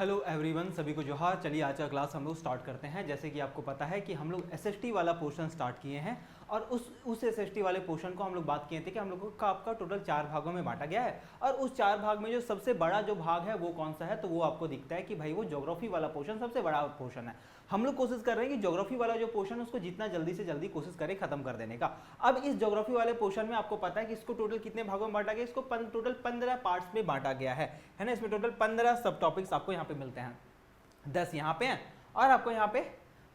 Hello everyone, सभी को जोहार। चलिए आज का क्लास हम लोग स्टार्ट करते हैं। जैसे कि आपको पता है कि हम लोग एसएसटी वाला पोर्शन स्टार्ट किए हैं और उस एसएसटी वाले पोर्शन को हम लोग बात किए थे कि हम लोगों का आपका टोटल 4 भागों में बांटा गया है और उस 4 भाग में जो सबसे बड़ा जो भाग है वो कौन सा है, तो वो आपको दिखता है कि भाई वो ज्योग्राफी वाला पोर्शन सबसे बड़ा पोर्शन है। हम लोग कोशिश कर रहे हैं कि ज्योग्राफी वाला जो पोर्शन है उसको जितना जल्दी से जल्दी कोशिश करें खत्म कर देने का। अब इस ज्योग्राफी वाले पोर्शन में आपको पता है कि इसको टोटल कितने भागों में बांटा गया, इसको टोटल 15 पार्ट्स में बांटा गया है ना। इसमें टोटल 15 सब टॉपिक्स आपको यहाँ पे मिलते हैं। 10 यहाँ पे हैं और आपको यहाँ पे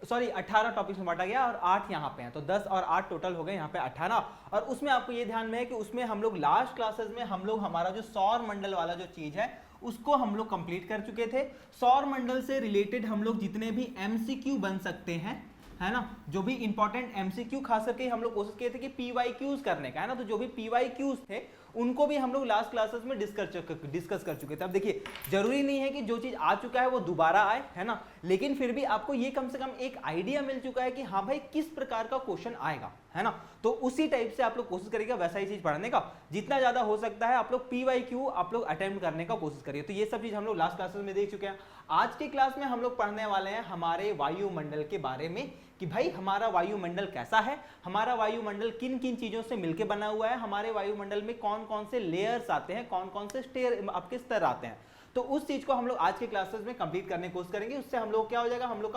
18 टॉपिक्स में बांटा गया और 8 यहाँ पे हैं, तो 10 और 8 टोटल हो गए यहाँ पे 18। और उसमें आपको ये ध्यान में है कि उसमें हम लोग लास्ट क्लासेस में हम लोग हमारा जो सौर मंडल वाला जो चीज है उसको हम लोग कंप्लीट कर चुके थे। सौर मंडल से रिलेटेड हम लोग जितने भी एमसीक्यू बन सकते हैं, है ना, जो भी इंपॉर्टेंट एमसीक्यू खास करके हम लोग कोशिश किए थे कि पीवाईक्यूज करने का, है ना, तो जो भी पीवाईक्यूज थे उनको भी हम लोग लास्ट क्लासेस में डिस्कस कर चुके थे। अब देखिए, जरूरी नहीं है कि जो चीज आ चुका है वो दोबारा आए, है ना, लेकिन फिर भी आपको ये कम से कम एक आइडिया मिल चुका है कि हाँ भाई किस प्रकार का क्वेश्चन आएगा, है ना। तो उसी टाइप से आप लोग कोशिश करिएगा वैसा ही चीज पढ़ने का, जितना ज्यादा हो सकता है आप लोग पीवाईक्यू आप लोग अटेम्प्ट करने का कोशिश करिए। तो ये सब चीज हम लोग लास्ट क्लासेस में देख चुके हैं। आज के क्लास में हम लोग पढ़ने वाले हैं हमारे वायुमंडल के बारे में कि भाई हमारा वायुमंडल कैसा है, हमारा वायुमंडल किन किन चीजों से मिलकर बना हुआ है, हमारे वायुमंडल में कौन कौन से लेयर्स आते हैं, कौन कौन से आपके स्तर आते हैं। तो उस चीज को हम लोग आज के क्लासेस में कंप्लीट करने की कोशिश करेंगे। उससे हम लोग क्या हो जाएगा, हम लोग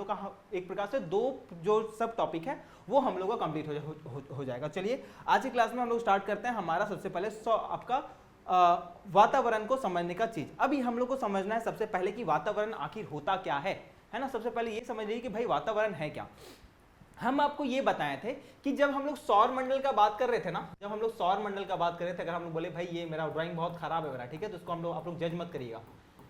का एक प्रकार से 2 जो सब टॉपिक है वो हम लोग का कंप्लीट हो जाएगा। चलिए आज की क्लास में हम लोग स्टार्ट करते हैं। हमारा सबसे पहले आपका वातावरण को समझने का चीज। अभी हम लोग को समझना है सबसे पहले कि वातावरण आखिर होता क्या है ना। सबसे पहले ये समझ लीजिए कि भाई वातावरण है क्या। हम आपको ये बताए थे कि जब हम लोग सौर मंडल का बात कर रहे थे ना, जब हम लोग सौर मंडल का बात कर रहे थे, अगर हम लोग बोले भाई ये मेरा ड्राइंग बहुत खराब है मेरा, ठीक है, तो उसको हम लोग आप लोग जज मत करिएगा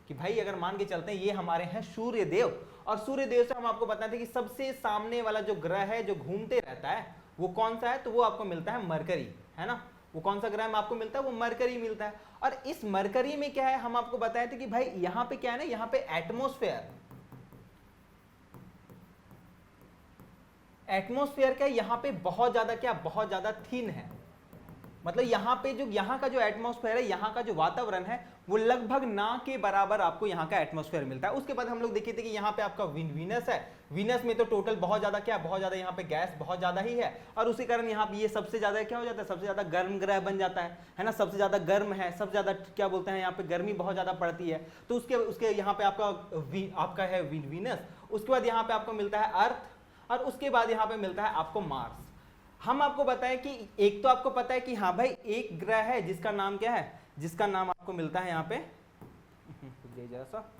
कि भाई अगर मान के चलते हैं ये हमारे हैं सूर्य देव, और सूर्य देव से हम आपको बताते थे कि सबसे सामने वाला जो ग्रह है जो घूमते रहता है वो कौन सा है, तो वो आपको मिलता है मरकरी, है ना। वो कौन सा ग्रह में आपको मिलता है, वो मरकरी मिलता है। और इस मरकरी में क्या है, हम आपको बताए थे कि भाई यहाँ पे क्या है ना, यहाँ पे एटमॉस्फेयर क्या है, यहाँ पे बहुत ज्यादा थिन है। मतलब यहाँ पे जो यहाँ का जो एटमॉस्फेयर है, यहाँ का जो वातावरण है वो लगभग ना के बराबर आपको यहाँ का एटमॉस्फेयर मिलता है। उसके बाद हम लोग देखे थे कि यहाँ पे आपका वीनस है। वीनस में तो टोटल बहुत ज्यादा यहाँ पे गैस बहुत ज्यादा ही है, और उसी कारण यहाँ पे ये सबसे ज्यादा क्या हो जाता है, सबसे ज्यादा गर्म ग्रह बन जाता है ना। सबसे ज्यादा गर्म है, सबसे ज्यादा क्या बोलते हैं, यहाँ पे गर्मी बहुत ज्यादा पड़ती है। तो उसके यहाँ पे आपका है वीनस। उसके बाद यहाँ पे आपको मिलता है अर्थ, और उसके बाद यहाँ पे मिलता है आपको मार्स। हम आपको बताएं कि एक तो आपको पता है कि हाँ भाई एक ग्रह है जिसका नाम क्या है, जिसका नाम आपको मिलता है यहाँ पे जरा सा,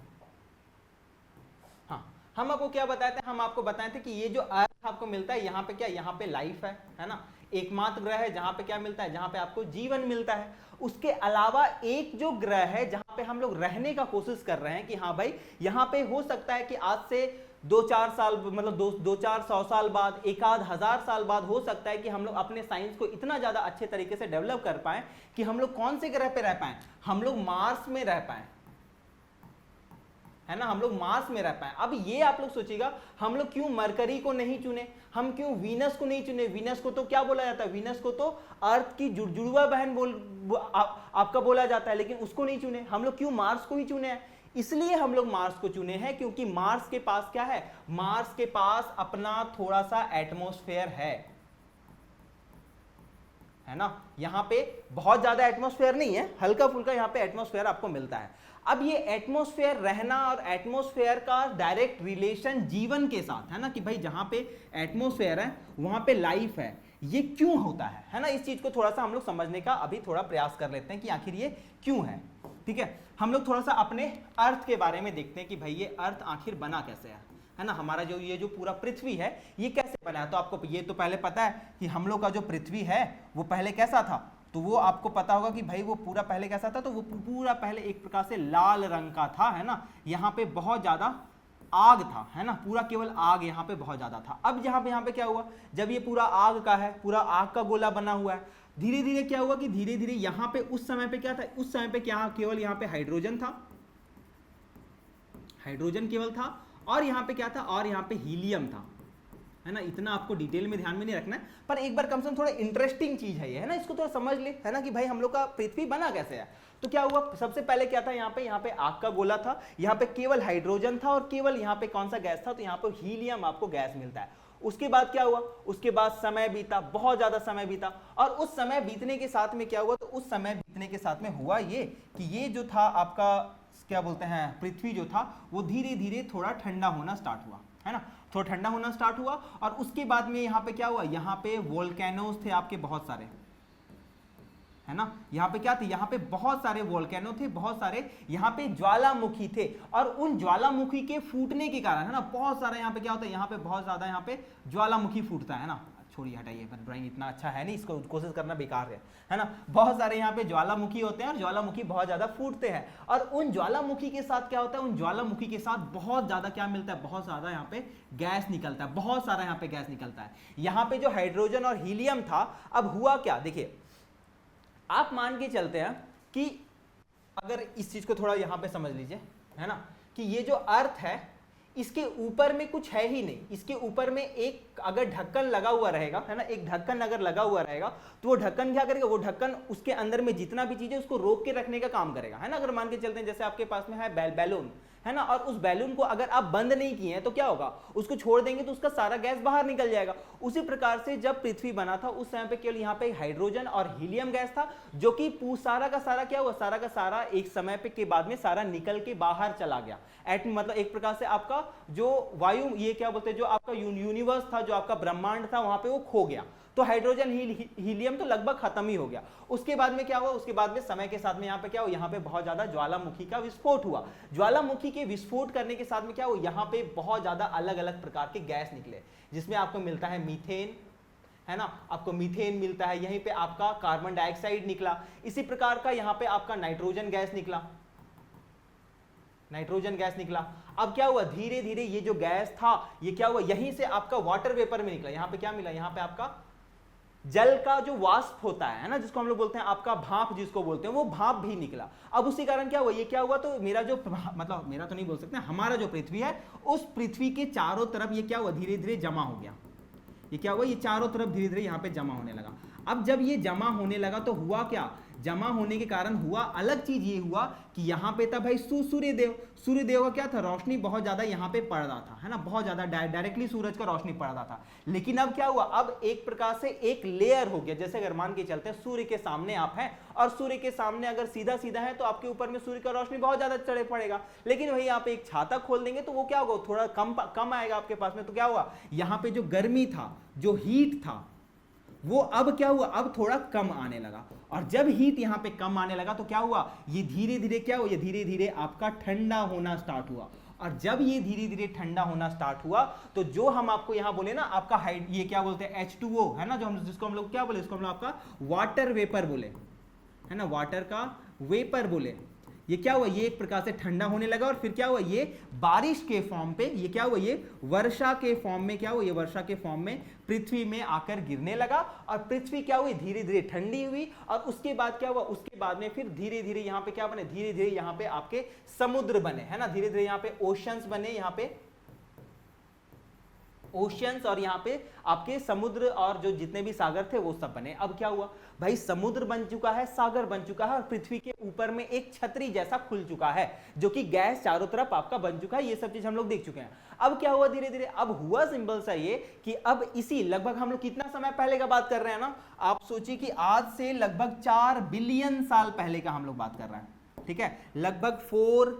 हाँ, हम आपको क्या बताए थे, हम आपको बताए थे कि ये जो अर्थ आपको मिलता है यहाँ पे क्या, यहाँ पे लाइफ है ना। एकमात्र ग्रह है जहां पे क्या मिलता है, जहां पे आपको जीवन मिलता है। उसके अलावा एक जो ग्रह है जहां पे हम लोग रहने का कोशिश कर रहे हैं कि हाँ भाई यहाँ पे हो सकता है कि आज से 2-4 साल, मतलब 2-400 साल बाद, 1,000 साल बाद हो सकता है कि हम लोग अपने साइंस को इतना ज्यादा अच्छे तरीके से डेवलप कर पाए कि हम लोग कौन से ग्रह पे रह पाए, हम लोग मार्स में रह पाए, है ना, हम लोग मार्स में रह पाए। अब ये आप लोग सोचिएगा, हम लोग क्यों मरकरी को नहीं चुने, हम क्यों वीनस को नहीं चुने। वीनस को तो क्या बोला जाता है, वीनस को तो अर्थ की जुड़वा बहन आपका बोला जाता है, लेकिन उसको नहीं चुने। हम लोग क्यों मार्स को ही चुने हैं, इसलिए हम लोग मार्स को चुने हैं क्योंकि मार्स के पास क्या है, मार्स के पास अपना थोड़ा सा एटमॉस्फेयर है ना। यहाँ पे बहुत ज्यादा एटमॉस्फेयर नहीं है, हल्का फुल्का यहाँ पे एटमॉस्फेयर आपको मिलता है। अब ये एटमॉस्फेयर रहना और एटमॉस्फेयर का डायरेक्ट रिलेशन जीवन के साथ, है ना, कि भाई जहां पे एटमॉस्फेयर है वहां पे लाइफ है, ये क्यों होता है ना। इस चीज को थोड़ा सा हम लोग समझने का अभी थोड़ा प्रयास कर लेते हैं कि आखिर ये क्यों है। ठीक है, हम लोग थोड़ा सा अपने अर्थ के बारे में देखते हैं कि भाई ये अर्थ आखिर बना कैसे है ना। हमारा जो ये जो पूरा पृथ्वी है ये कैसे बना है, तो आपको ये तो पहले पता है कि हम लोग का जो पृथ्वी है वो पहले कैसा था, तो वो आपको पता होगा कि भाई वो पूरा पहले कैसा था, तो वो पूरा पहले एक प्रकार से लाल रंग का था, है ना। यहाँ पे बहुत ज्यादा आग था, है ना, पूरा केवल आग यहाँ पे बहुत ज्यादा था। अब यहाँ पे क्या हुआ, जब ये पूरा आग का है, पूरा आग का गोला बना हुआ है, धीरे धीरे क्या हुआ कि धीरे धीरे यहाँ पे उस समय पे क्या था, उस समय पे क्या केवल यहाँ पे हाइड्रोजन था, हाइड्रोजन केवल था, और यहाँ पे क्या था, और यहाँ पे हीलियम था, है ना, इतना आपको डिटेल में ध्यान में नहीं रखना है, पर एक बार कम से कम थोड़ा इंटरेस्टिंग चीज है ये, है ना, इसको थोड़ा समझ ले, है ना, कि भाई हम लोग का पृथ्वी बना कैसे है। तो क्या हुआ, सबसे पहले क्या था, यहाँ पे आग का गोला था, यहाँ पे केवल हाइड्रोजन था और केवल यहाँ पे कौन सा गैस था, तो यहाँ पे हीलियम आपको गैस मिलता है। उसके बाद क्या हुआ, उसके बाद समय बीता, बहुत ज्यादा समय बीता, और उस समय बीतने के साथ में क्या हुआ, तो उस समय बीतने के साथ में हुआ ये कि ये जो था आपका क्या बोलते हैं, पृथ्वी जो था वो धीरे धीरे थोड़ा ठंडा होना स्टार्ट हुआ, है ना, थोड़ा ठंडा होना स्टार्ट हुआ। और उसके बाद में यहाँ पे क्या हुआ, यहाँ पे वोल्केनोज थे आपके बहुत सारे, है ना, यहाँ पे क्या थे, यहाँ पे बहुत सारे वोल्केनो थे, बहुत सारे यहाँ पे ज्वालामुखी थे, और उन ज्वालामुखी के फूटने के कारण, है ना, बहुत सारा यहाँ पे क्या होता है, यहाँ पे बहुत ज्यादा यहाँ पे ज्वालामुखी फूटता है ना, छोड़िए हटाइए, ड्राइंग इतना अच्छा है नहीं, इसको कोशिश करना बेकार है ना, बहुत सारे यहाँ पे ज्वालामुखी होते हैं और ज्वालामुखी बहुत ज्यादा फूटते हैं, और उन ज्वालामुखी के साथ क्या होता है, उन ज्वालामुखी के साथ बहुत ज्यादा क्या मिलता है, बहुत ज्यादा यहाँ पे गैस निकलता है, बहुत सारा यहाँ पे गैस निकलता है। यहाँ पे जो हाइड्रोजन और हीलियम था, अब हुआ क्या, देखिए आप मान के चलते हैं कि अगर इस चीज को थोड़ा यहां पे समझ लीजिए, है ना, कि ये जो अर्थ है इसके ऊपर में कुछ है ही नहीं, इसके ऊपर में एक अगर ढक्कन लगा हुआ रहेगा, है ना, एक ढक्कन अगर लगा हुआ रहेगा तो वो ढक्कन क्या करेगा, वो ढक्कन उसके अंदर में जितना भी चीज है उसको रोक के रखने का काम करेगा, है ना। अगर मान के चलते हैं जैसे आपके पास में है बैलून, है ना, और उस बैलून को अगर आप बंद नहीं किए हैं तो क्या होगा, उसको छोड़ देंगे तो उसका सारा गैस बाहर निकल जाएगा। उसी प्रकार से जब पृथ्वी बना था उस समय पे केवल यहाँ पे हाइड्रोजन और हीलियम गैस था, जो कि सारा का सारा क्या हुआ, सारा का सारा एक समय पे के बाद में सारा निकल के बाहर चला गया। एटम मतलब एक प्रकार से आपका जो वायु, ये क्या बोलते हैं, जो आपका यूनिवर्स था, जो आपका ब्रह्मांड था, वहां पे वो खो गया। तो हाइड्रोजन हीलियम तो लगभग खत्म ही हो गया। उसके बाद में क्या हुआ, उसके बाद में समय के साथ में यहाँ पे क्या हुआ, यहाँ पे बहुत ज्यादा ज्वालामुखी का विस्फोट हुआ। ज्वालामुखी के विस्फोट करने के साथ में क्या हुआ, यहाँ पे बहुत ज्यादा अलग अलग प्रकार के गैस निकले, जिसमें आपको मिलता है मीथेन, है ना, आपको मीथेन मिलता है, यहीं पे आपका कार्बन डाइऑक्साइड निकला, इसी प्रकार का यहाँ पे आपका नाइट्रोजन गैस निकला, नाइट्रोजन गैस निकला। अब क्या हुआ, धीरे धीरे ये जो गैस था ये क्या हुआ, यहीं से आपका वाटर वेपर में निकला। यहाँ पे क्या मिला, यहाँ पे आपका जल का जो वाष्प होता है ना, जिसको हम लोग बोलते हैं आपका भाप, जिसको बोलते हैं, वो भाप भी निकला। अब उसी कारण क्या हुआ, ये क्या हुआ, तो मेरा जो मतलब मेरा तो नहीं बोल सकते, हमारा जो पृथ्वी है उस पृथ्वी के चारों तरफ ये क्या हुआ, धीरे धीरे जमा हो गया। ये क्या हुआ, ये चारों तरफ धीरे धीरे यहाँ पे जमा होने लगा। अब जब ये जमा होने लगा तो हुआ क्या, जमा होने के कारण हुआ अलग चीज ये हुआ कि यहाँ पे था भाई सूर्यदेव। सूर्यदेव का क्या था, रोशनी बहुत ज्यादा यहाँ पे पड़ रहा था, है ना, बहुत ज्यादा डायरेक्टली सूरज का रोशनी पड़ रहा था। लेकिन अब क्या हुआ, अब एक प्रकार से एक लेयर हो गया। जैसे अगर मान के चलते हैं सूर्य के सामने आप हैं और सूर्य के सामने अगर सीधा सीधा है तो आपके ऊपर में सूर्य का रोशनी बहुत ज्यादा चढ़े पड़ेगा। लेकिन वही आप एक छाता खोल देंगे तो वो क्या होगा, थोड़ा कम आएगा आपके पास में। तो क्या हुआ, यहाँ पे जो गर्मी था, जो हीट था, वो अब क्या हुआ, अब थोड़ा कम आने लगा। और जब हीट यहां पे कम आने लगा तो क्या हुआ, ये धीरे धीरे क्या हुआ, ये धीरे धीरे आपका ठंडा होना स्टार्ट हुआ। और जब ये धीरे धीरे ठंडा होना स्टार्ट हुआ तो जो हम आपको यहां बोले ना, आपका हाइड, ये क्या बोलते हैं H2O, है ना, जो हम जिसको हम लोग क्या बोले, इसको हम लोग आपका वाटर वेपर बोले, है ना, वाटर का वेपर बोले। ये क्या हुआ, ये एक प्रकार से ठंडा होने लगा और फिर क्या हुआ, ये बारिश के फॉर्म पे, ये क्या हुआ, ये वर्षा के फॉर्म में क्या हुआ, ये वर्षा के फॉर्म में पृथ्वी में आकर गिरने लगा। और पृथ्वी क्या हुई, धीरे धीरे ठंडी हुई। और उसके बाद क्या हुआ, उसके बाद में फिर धीरे धीरे यहाँ पे क्या बने, धीरे धीरे यहाँ पे आपके समुद्र बने, है ना, धीरे धीरे यहाँ पे ओशंस बने, यहाँ पे ओशियंस, और यहाँ पे आपके समुद्र और जो जितने भी सागर थे वो सब बने। अब क्या हुआ भाई, समुद्र बन चुका है, सागर बन चुका है और पृथ्वी के ऊपर में एक छतरी जैसा खुल चुका है, जो कि गैस चारों तरफ आपका बन चुका है। ये सब चीज हम लोग देख चुके हैं। अब क्या हुआ, धीरे धीरे अब हुआ सिंपल सा ये कि अब इसी लगभग हम लोग कितना समय पहले का बात कर रहे हैं ना, आप सोचिए कि आज से लगभग 4 बिलियन साल पहले का हम लोग बात कर रहे हैं, ठीक है, लगभग 4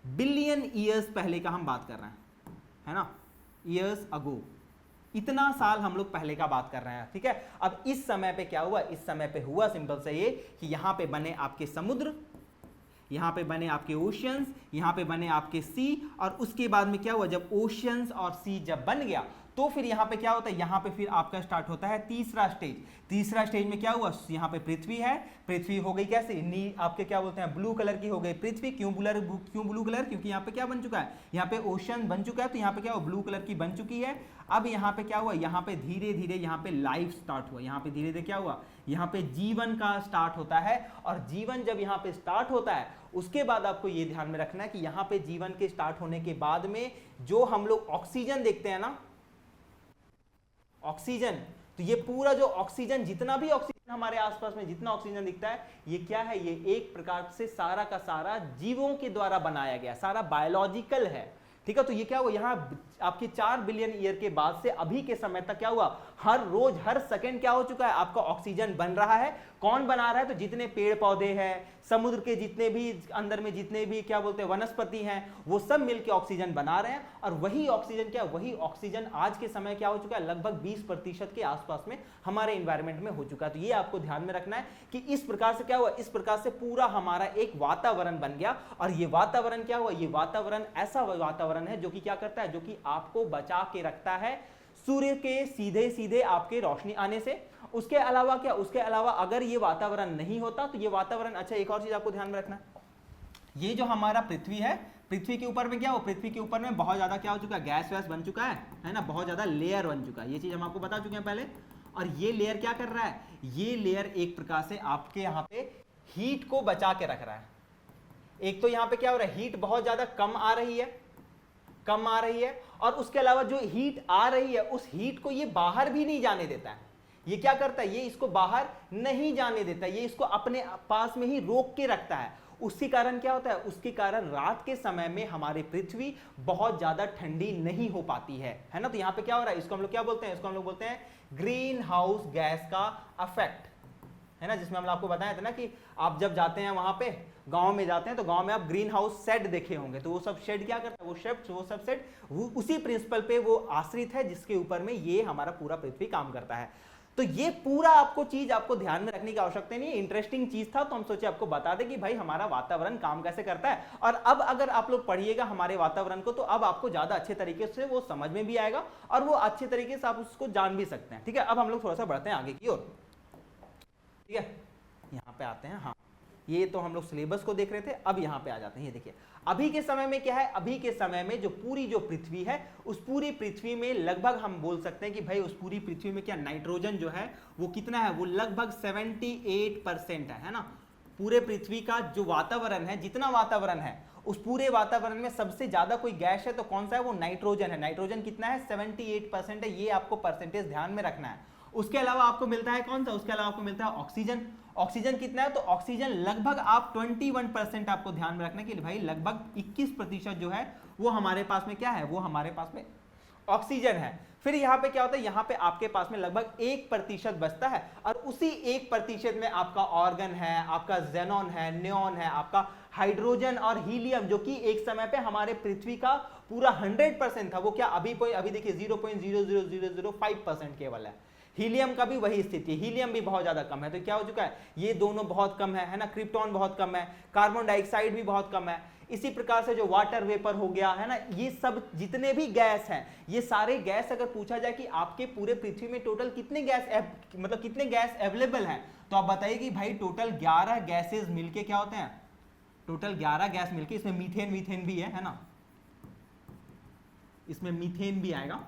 बिलियन ईयर्स पहले का हम बात कर रहे हैं, है ना, ईयर्स अगो, इतना साल हम लोग पहले का बात कर रहे हैं, ठीक है। अब इस समय पे क्या हुआ, इस समय पे हुआ सिंपल से ये कि यहां पे बने आपके समुद्र, यहां पे बने आपके ओशियंस, यहां पे बने आपके सी। और उसके बाद में क्या हुआ, जब ओशियंस और सी जब बन गया तो फिर यहाँ पे क्या होता है, यहाँ पे फिर आपका स्टार्ट होता है तीसरा स्टेज। तीसरा स्टेज में क्या हुआ, यहाँ पे पृथ्वी है, पृथ्वी हो गई कैसे, आपके क्या बोलते हैं ब्लू कलर की हो गई पृथ्वी। क्यों ब्लू कलर, क्योंकि यहाँ पे क्या बन चुका है, यहाँ पे ओशन बन चुका है, तो यहाँ पे क्या हुआ, ब्लू कलर की बन चुकी है। अब यहाँ पे क्या हुआ, यहाँ पे धीरे धीरे यहाँ पे लाइफ स्टार्ट हुआ, यहाँ पे धीरे धीरे क्या हुआ, यहाँ पे जीवन का स्टार्ट होता है। और जीवन जब यहाँ पे स्टार्ट होता है, उसके बाद आपको ये ध्यान में रखना है कि यहाँ पे जीवन के स्टार्ट होने के बाद में जो हम लोग ऑक्सीजन देखते हैं ना, ऑक्सीजन, तो ये पूरा जो ऑक्सीजन, जितना भी ऑक्सीजन हमारे आसपास में जितना ऑक्सीजन दिखता है, ये क्या है, ये एक प्रकार से सारा का सारा जीवों के द्वारा बनाया गया, सारा बायोलॉजिकल है। ठीक है, तो ये क्या हुआ, यहाँ आपके 4 बिलियन ईयर के बाद से अभी के समय तक क्या हुआ, हर रोज हर सेकंड क्या हो चुका है, आपका ऑक्सीजन बन रहा है। कौन बना रहा है, तो जितने पेड़ पौधे हैं, समुद्र के जितने भी अंदर में जितने भी क्या बोलते हैं वनस्पति हैं, वो सब मिलकर ऑक्सीजन बना रहे हैं। और वही ऑक्सीजन क्या, वही ऑक्सीजन आज के समय क्या हो चुका है, लगभग 20% के आसपास में हमारे एनवायरमेंट में हो चुका है। तो ये आपको ध्यान में रखना है कि इस प्रकार से क्या हुआ, इस प्रकार से पूरा हमारा एक वातावरण बन गया। और ये वातावरण क्या हुआ, ये वातावरण ऐसा वातावरण है जो कि क्या करता है, जो कि आपको बचा के रखता है सूर्य के सीधे सीधे आपके रोशनी आने से। उसके अलावा क्या, उसके अलावा अगर ये वातावरण नहीं होता तो ये वातावरण, अच्छा एक और चीज आपको ध्यान में रखना, ये जो हमारा पृथ्वी है, पृथ्वी के ऊपर में क्या हो, पृथ्वी के ऊपर में बहुत ज्यादा क्या हो चुका है, गैस वैस बन चुका है ना, बहुत ज्यादा लेयर बन चुका है। ये चीज हम आपको बता चुके हैं पहले। और ये लेयर क्या कर रहा है, ये लेयर एक प्रकार से आपके यहाँ पे हीट को बचा के रख रहा है। एक तो यहाँ पे क्या हो रहा है, हीट बहुत ज्यादा कम आ रही है, कम आ रही है, और उसके अलावा जो हीट आ रही है उस हीट को ये बाहर भी नहीं जाने देता है। ये क्या करता है, ये इसको बाहर नहीं जाने देता, ये इसको अपने पास में ही रोक के रखता है। उसके कारण क्या होता है, उसके कारण रात के समय में हमारी पृथ्वी बहुत ज्यादा ठंडी नहीं हो पाती है ना। तो यहाँ पे क्या हो रहा है, इसको हम लोग क्या बोलते हैं, इसको हम लोग बोलते हैं ग्रीन हाउस गैस का इफेक्ट, है ना। जिसमें हम आपको बताया था ना कि आप जब जाते हैं वहां पे, गांव में जाते हैं, तो गांव में आप ग्रीन हाउस शेड देखे होंगे, तो वो सब शेड क्या करता है, वो सब शेड उसी प्रिंसिपल पे वो आश्रित है, जिसके ऊपर में ये हमारा पूरा पृथ्वी काम करता है। तो ये पूरा आपको चीज आपको ध्यान में रखने की आवश्यकता नहीं है, इंटरेस्टिंग चीज था तो हम सोचे आपको बता दें कि भाई हमारा वातावरण काम कैसे करता है। और अब अगर आप लोग पढ़िएगा हमारे वातावरण को, तो अब आपको ज्यादा अच्छे तरीके से वो समझ में भी आएगा और वो अच्छे तरीके से आप उसको जान भी सकते हैं। ठीक है, अब हम लोग थोड़ा सा बढ़ते हैं आगे की ओर। ठीक है, यहाँ पे आते हैं। हाँ, ये तो हम लोग सिलेबस को देख रहे थे, अब यहाँ पे आ जाते हैं। ये देखिए अभी के समय में क्या है, अभी के समय में जो पूरी जो पृथ्वी है, उस पूरी पृथ्वी में लगभग हम बोल सकते हैं कि भाई उस पूरी पृथ्वी में क्या नाइट्रोजन जो है वो कितना है, वो लगभग 78% है ना। पूरे पृथ्वी का जो वातावरण है, जितना वातावरण है, उस पूरे वातावरण में सबसे ज्यादा कोई गैस है तो कौन सा है, वो नाइट्रोजन है। नाइट्रोजन कितना है, 78% है। ये आपको परसेंटेज ध्यान में रखना है। उसके अलावा आपको मिलता है कौन सा, उसके अलावा आपको मिलता है ऑक्सीजन। ऑक्सीजन कितना है, तो ऑक्सीजन लगभग आप 21% आपको ध्यान में रखना कि भाई लगभग 21% जो है वो हमारे पास में क्या है, वो हमारे पास में ऑक्सीजन है। फिर यहाँ पे क्या होता है, यहाँ पे आपके पास में लगभग 1% बचता है, और उसी 1% में आपका ऑर्गन है, आपका जेनॉन है, नियॉन है, आपका हाइड्रोजन और हीलियम, जो कि एक समय पे हमारे पृथ्वी का पूरा 100% था, वो क्या अभी देखिए 0.00005% केवल है। हीलियम का भी वही स्थिति है, हीलियम भी बहुत ज्यादा कम है। तो क्या हो चुका है, ये दोनों बहुत कम है ना। क्रिप्टॉन बहुत कम है, कार्बन डाइऑक्साइड भी बहुत कम है। इसी प्रकार से जो वाटर वेपर हो गया है ना, ये सब जितने भी गैस हैं, ये सारे गैस अगर पूछा जाए कि आपके पूरे पृथ्वी में टोटल कितने गैस मतलब कितने गैस अवेलेबल हैं, तो आप बताइए कि भाई टोटल 11 गैसेज मिलके क्या होते हैं, टोटल 11 गैस मिलके, इसमें मीथेन भी है ना, इसमें मीथेन भी आएगा।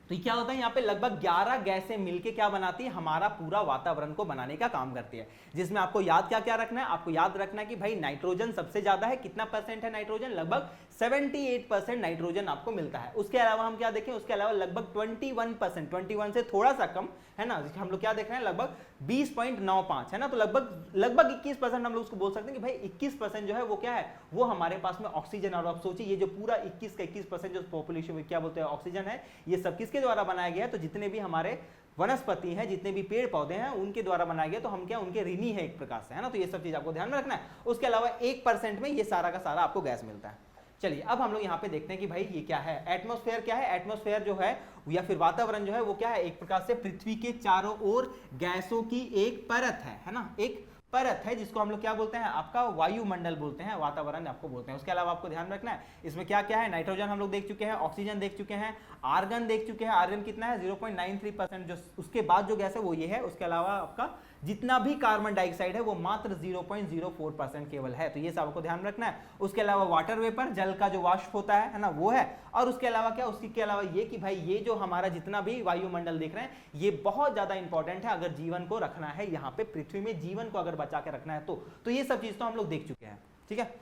तो क्या होता है, यहाँ पे लगभग 11 गैसें मिलके क्या बनाती है, हमारा पूरा वातावरण को बनाने का काम करती है। जिसमें आपको याद क्या क्या रखना है, आपको याद रखना है कि भाई नाइट्रोजन सबसे ज्यादा है। कितना परसेंट है नाइट्रोजन, लगभग 78% नाइट्रोजन आपको मिलता है। उसके अलावा हम क्या देखें, उसके अलावा लगभग 21%, 21 से थोड़ा सा कम है ना, हम लोग क्या देख रहे हैं, लगभग 20.95 है ना। तो लगभग 21% हम लोग उसको बोल सकते हैं कि भाई 21% जो है वो क्या है, वो हमारे पास में ऑक्सीजन। और आप सोचिए ये जो पूरा 21 का 21% जो पॉपुलेशन में क्या बोलते हैं ऑक्सीजन है, ये सब किसके द्वारा बनाया गया है, तो जितने भी हमारे वनस्पति हैं, जितने भी पेड़ पौधे हैं, उनके द्वारा बनाया गया। तो हम क्या, उनके ऋणी है एक प्रकार से, है ना। तो ये सब चीज आपको ध्यान में रखना है। उसके अलावा 1% में ये सारा का सारा आपको गैस मिलता है। चलिए अब हम लोग यहाँ पे देखते हैं कि भाई ये क्या है, एटमॉस्फेयर क्या है। एटमॉस्फेयर जो है या फिर वातावरण जो है वो क्या है, एक प्रकार से पृथ्वी के चारों ओर गैसों की एक परत है ना, एक परत है, जिसको हम लोग क्या बोलते हैं, आपका वायुमंडल बोलते हैं, वातावरण आपको बोलते हैं। उसके अलावा आपको ध्यान रखना है इसमें क्या क्या है, नाइट्रोजन हम लोग देख चुके हैं, ऑक्सीजन देख चुके हैं, आर्गन देख चुके हैं। आर्गन कितना है 0.93%, जो उसके बाद जो गैस है वो ये है। उसके अलावा आपका जितना भी कार्बन डाइऑक्साइड है वो मात्र 0.04% केवल है, तो ये सब आपको ध्यान रखना है। उसके अलावा वाटर वेपर, जल का जो वाष्प होता है ना, वो है। और उसके अलावा क्या, उसके अलावा ये कि भाई ये जो हमारा जितना भी वायुमंडल देख रहे हैं ये बहुत ज्यादा इंपॉर्टेंट है अगर जीवन को रखना है यहाँ पे पृथ्वी में, जीवन को अगर बचा के रखना है तो ये सब चीज तो हम लोग देख चुके हैं, ठीक है।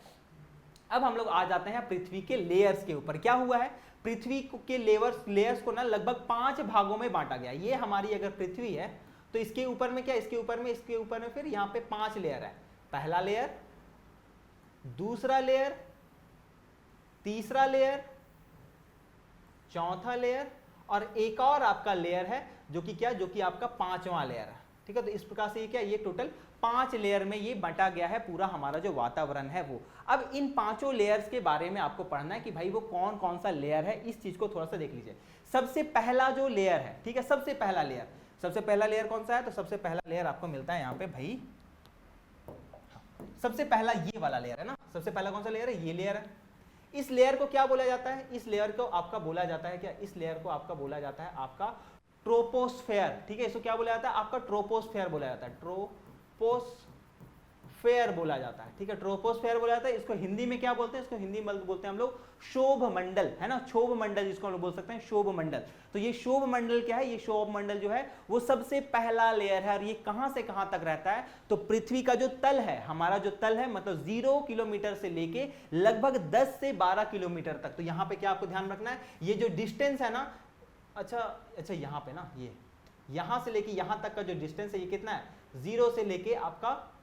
अब हम लोग आ जाते हैं पृथ्वी के लेयर्स के ऊपर। क्या हुआ है, पृथ्वी के लेयर्स को ना लगभग 5 भागों में बांटा गया। ये हमारी अगर पृथ्वी है तो इसके ऊपर में क्या, इसके ऊपर में फिर यहाँ पे 5 लेयर है। पहला लेयर, दूसरा लेयर, तीसरा लेयर, चौथा लेयर और एक और आपका लेयर है जो कि क्या, जो कि आपका 5वां लेयर है, ठीक है। तो इस प्रकार से ये क्या, ये टोटल 5 लेयर में ये बंटा गया है पूरा हमारा जो वातावरण है वो। अब इन 5 लेयर्स के बारे में आपको पढ़ना है कि भाई वो कौन कौन सा लेयर है, इस चीज को थोड़ा सा देख लीजिए। सबसे पहला जो लेयर है, ठीक है, सबसे पहला लेयर कौन सा है, तो सबसे पहला लेयर आपको मिलता है यहाँ पे भाई, सबसे पहला ये वाला लेयर है ना। सबसे पहला कौन सा लेयर है, ये लेयर है। इस लेयर को क्या बोला जाता है, इस लेयर को आपका बोला जाता है क्या, इस लेयर को आपका बोला जाता है आपका ट्रोपोस्फेयर, ठीक है। इसको क्या बोला जाता है, आपका ट्रोपोस्फेयर बोला जाता है, ट्रोपोस्फेयर बोला जाता है, ठीक है, ट्रोपोस्फेयर बोला जाता है। इसको हिंदी में क्या बोलते हैं, इसको हिंदी में बोलते हैं हम लोग शोभ मंडल, है ना, शोभ मंडल जिसको हम लोग बोल सकते हैं शोभ मंडल। तो ये शोभ मंडल क्या है, ये शोभ मंडल जो है वो सबसे पहला लेयर है। और ये कहां से कहां तक रहता है, तो पृथ्वी का जो तल है, हमारा जो तल है, मतलब 0 किलोमीटर से लेके लगभग 10 से 12 किलोमीटर तक। तो यहाँ पे क्या आपको ध्यान रखना है, ये जो डिस्टेंस है ना, अच्छा यहाँ पे ना, ये यहां से लेके यहां तक का जो डिस्टेंस है ये कितना है, 0 से लेके आपका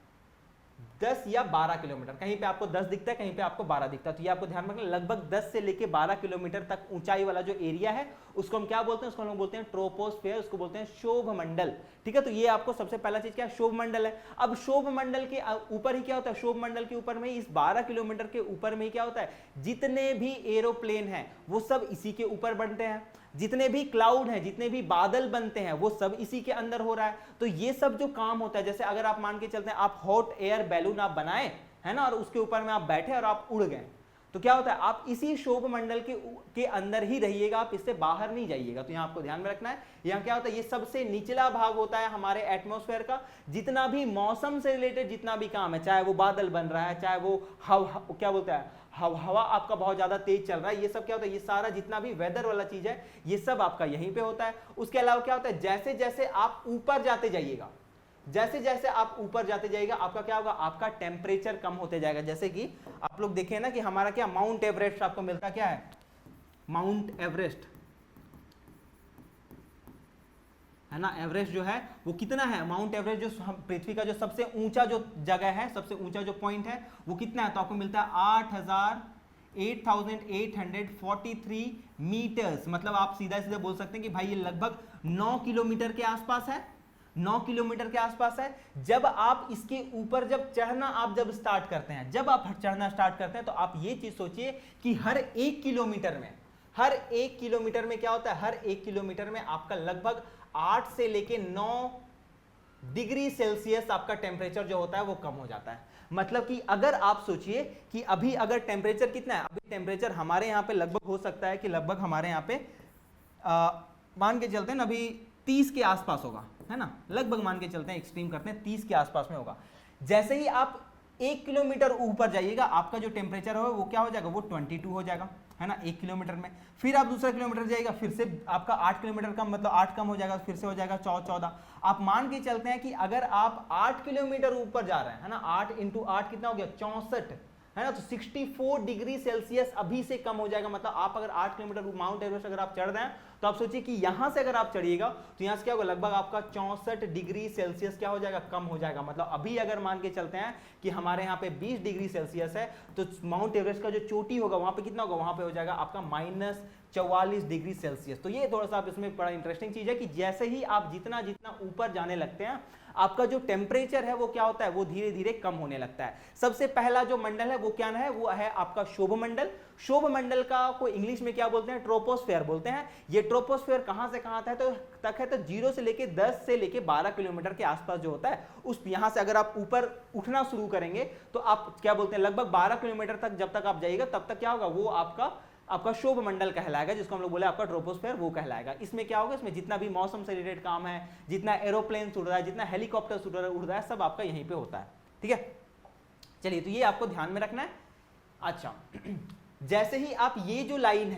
10 या 12 किलोमीटर। कहीं पे आपको 10 दिखता है, कहीं पे आपको 12 दिखता है, तो ये आपको ध्यान रखना, लगभग 10 से लेके 12 किलोमीटर तक ऊंचाई वाला जो एरिया है उसको हम क्या बोलते हैं, उसको हम बोलते हैं ट्रोपोस्फेयर, उसको बोलते हैं शोभ मंडल, ठीक है। तो ये आपको सबसे पहला चीज क्या है, शोभ मंडल है। अब शोभ मंडल के ऊपर ही क्या होता है, शोभ मंडल के ऊपर में इस 12 किलोमीटर के ऊपर में क्या होता है, जितने भी एरोप्लेन हैं वो सब इसी के ऊपर बनते हैं, जितने भी क्लाउड हैं, जितने भी बादल बनते हैं वो सब इसी के अंदर हो रहा है। तो ये सब जो काम होता है, जैसे अगर आप मान के चलते हैं आप हॉट एयर बैलून आप बनाए, है ना, और उसके ऊपर में आप बैठे और आप उड़ गए, तो क्या होता है, आप इसी शोभ मंडल के अंदर ही रहिएगा, आप इससे बाहर नहीं जाइएगा। तो यहाँ आपको ध्यान में रखना है, यहाँ क्या होता है, ये सबसे निचला भाग होता है हमारे एटमॉस्फेयर का। जितना भी मौसम से रिलेटेड जितना भी काम है, चाहे वो बादल बन रहा है, चाहे वो क्या बोलता है, हवा आपका बहुत ज्यादा तेज चल रहा है, ये सब क्या होता है, ये सारा जितना भी वेदर वाला चीज है ये सब आपका यहीं पे होता है। उसके अलावा क्या होता है, जैसे जैसे आप ऊपर जाते जाइएगा, जैसे जैसे आप ऊपर जाते जाइएगा आपका क्या होगा, आपका टेम्परेचर कम होते जाएगा। जैसे कि आप लोग देखें ना कि हमारा क्या माउंट एवरेस्ट आपको मिलता क्या है, माउंट एवरेस्ट, है ना, एवरेस्ट जो है वो कितना है, माउंट एवरेस्ट जो पृथ्वी का जो सबसे ऊंचा जो जगह है, सबसे ऊंचा जो पॉइंट है वो कितना है, तो आपको मिलता है 8,843 मीटर्स। मतलब आप सीधा सीधा बोल सकते हैं कि भाई ये लगभग 9 किलोमीटर के आसपास है, 9 किलोमीटर के आसपास है। जब आप इसके ऊपर जब चढ़ना आप जब स्टार्ट करते हैं, जब आप चढ़ना स्टार्ट करते हैं तो आप ये चीज सोचिए कि हर 1 किलोमीटर में क्या होता है, हर 1 किलोमीटर में आपका लगभग 8 से लेके 9 डिग्री सेल्सियस आपका टेम्परेचर जो होता है वो कम हो जाता है। मतलब कि अगर आप सोचिए कि अभी अगर टेम्परेचर कितना है, अभी टेम्परेचर हमारे यहाँ पे लगभग हो सकता है कि लगभग हमारे यहाँ पे मान के चलते हैं ना अभी 30 के आसपास होगा, है ना, लगभग मान के चलते हैं, एक्सट्रीम करते हैं, 30 के आसपास में होगा। जैसे ही आप 1 किलोमीटर ऊपर जाइएगा आपका जो टेम्परेचर होगा वो क्या हो जाएगा, वो 22 हो जाएगा, है ना, 1 किलोमीटर में। फिर आप दूसरा किलोमीटर जाइएगा, फिर से आपका 8 किलोमीटर कम, मतलब 8 कम हो जाएगा, फिर से हो जाएगा 14। आप मान के चलते हैं कि अगर आप 8 किलोमीटर ऊपर जा रहे हैं, है ना, 8 × 8 कितना हो गया, 64, है ना, तो 64 डिग्री सेल्सियस अभी से कम हो जाएगा। मतलब आप अगर 8 किलोमीटर माउंट एवरेस्ट अगर आप चढ़ रहे हैं तो आप सोचिए कि यहां से अगर आप चढ़िएगा तो यहां से क्या होगा, लगभग आपका 64 डिग्री सेल्सियस क्या हो जाएगा, कम हो जाएगा। मतलब अभी अगर मान के चलते हैं कि हमारे यहाँ पे 20 डिग्री सेल्सियस है तो माउंट एवरेस्ट का जो चोटी होगा वहां पे कितना होगा, वहां पे हो जाएगा आपका -44 डिग्री सेल्सियस। तो ये थोड़ा सा आप इसमें बड़ा इंटरेस्टिंग चीज है कि जैसे ही आप जितना जितना ऊपर जाने लगते हैं आपका जो टेम्परेचर है वो क्या होता है, वो धीरे धीरे कम होने लगता है। सबसे पहला जो मंडल है वो क्या है, वो है आपका शोभ मंडल। शोभ मंडल का को इंग्लिश में क्या बोलते हैं, ट्रोपोस्फेयर बोलते हैं। ये ट्रोपोस्फेयर कहां से कहां तक है, तो 0 से लेके 10 से लेके 12 किलोमीटर के आसपास जो होता है, उस यहां से अगर आप ऊपर उठना शुरू करेंगे तो आप क्या बोलते हैं, लगभग 12 किलोमीटर तक जब तक आप जाइएगा तब तक क्या होगा, वो आपका शोभ मंडल कहलाएगा, जिसको हम लोग बोले आपका ट्रोपोस्फेयर, वो कहलाएगा। इसमें क्या होगा, इसमें जितना भी मौसम से रिलेटेड काम है, जितना एरोप्लेन उड़ रहा है, जितना हेलीकॉप्टर उड़ रहा है, सब आपका यहीं पे होता है। ठीक है, चलिए, तो ये आपको ध्यान में रखना है। अच्छा, जैसे ही आप ये जो लाइन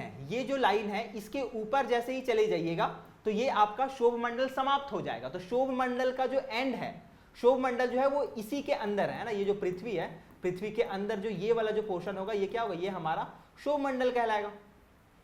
है इसके ऊपर जैसे ही चले जाइएगा तो ये आपका शोभ मंडल समाप्त हो जाएगा। तो शोभ मंडल का जो एंड है, शोभ मंडल जो है वो इसी के अंदर है ना, ये जो पृथ्वी है, पृथ्वी के अंदर जो ये वाला जो पोर्शन होगा, ये क्या होगा, ये हमारा शोभ मंडल कहलाएगा।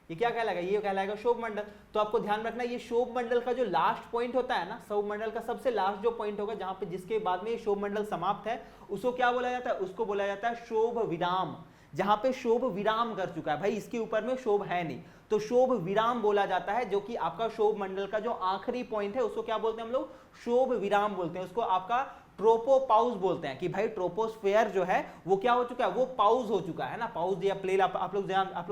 ये क्या कहलाएगा, ये कहलाएगा शोभ मंडल। तो आपको ध्यान रखना, ये शोभ मंडल का जो लास्ट पॉइंट होता है ना, शोभ मंडल का सबसे लास्ट जो पॉइंट होगा, जहां पे जिसके बाद में ये शोभ मंडल समाप्त है, उसको क्या बोला जाता है, उसको बोला जाता है शोभ विराम। जहां पे शोभ विराम कर चुका है, भाई इसके ऊपर में शोभ है नहीं, तो शोभ विराम बोला जाता है, जो कि आपका शोभ मंडल का जो आखिरी पॉइंट है उसको क्या बोलते हैं हम लोग, शोभ विराम बोलते हैं। उसको आपका ट्रोपोपाउस बोलते हैं कि भाई ट्रोपोस्फेयर जो है वो क्या हो चुका है, वो पाउस हो चुका है ना, पाउस या प्लेन आप लोग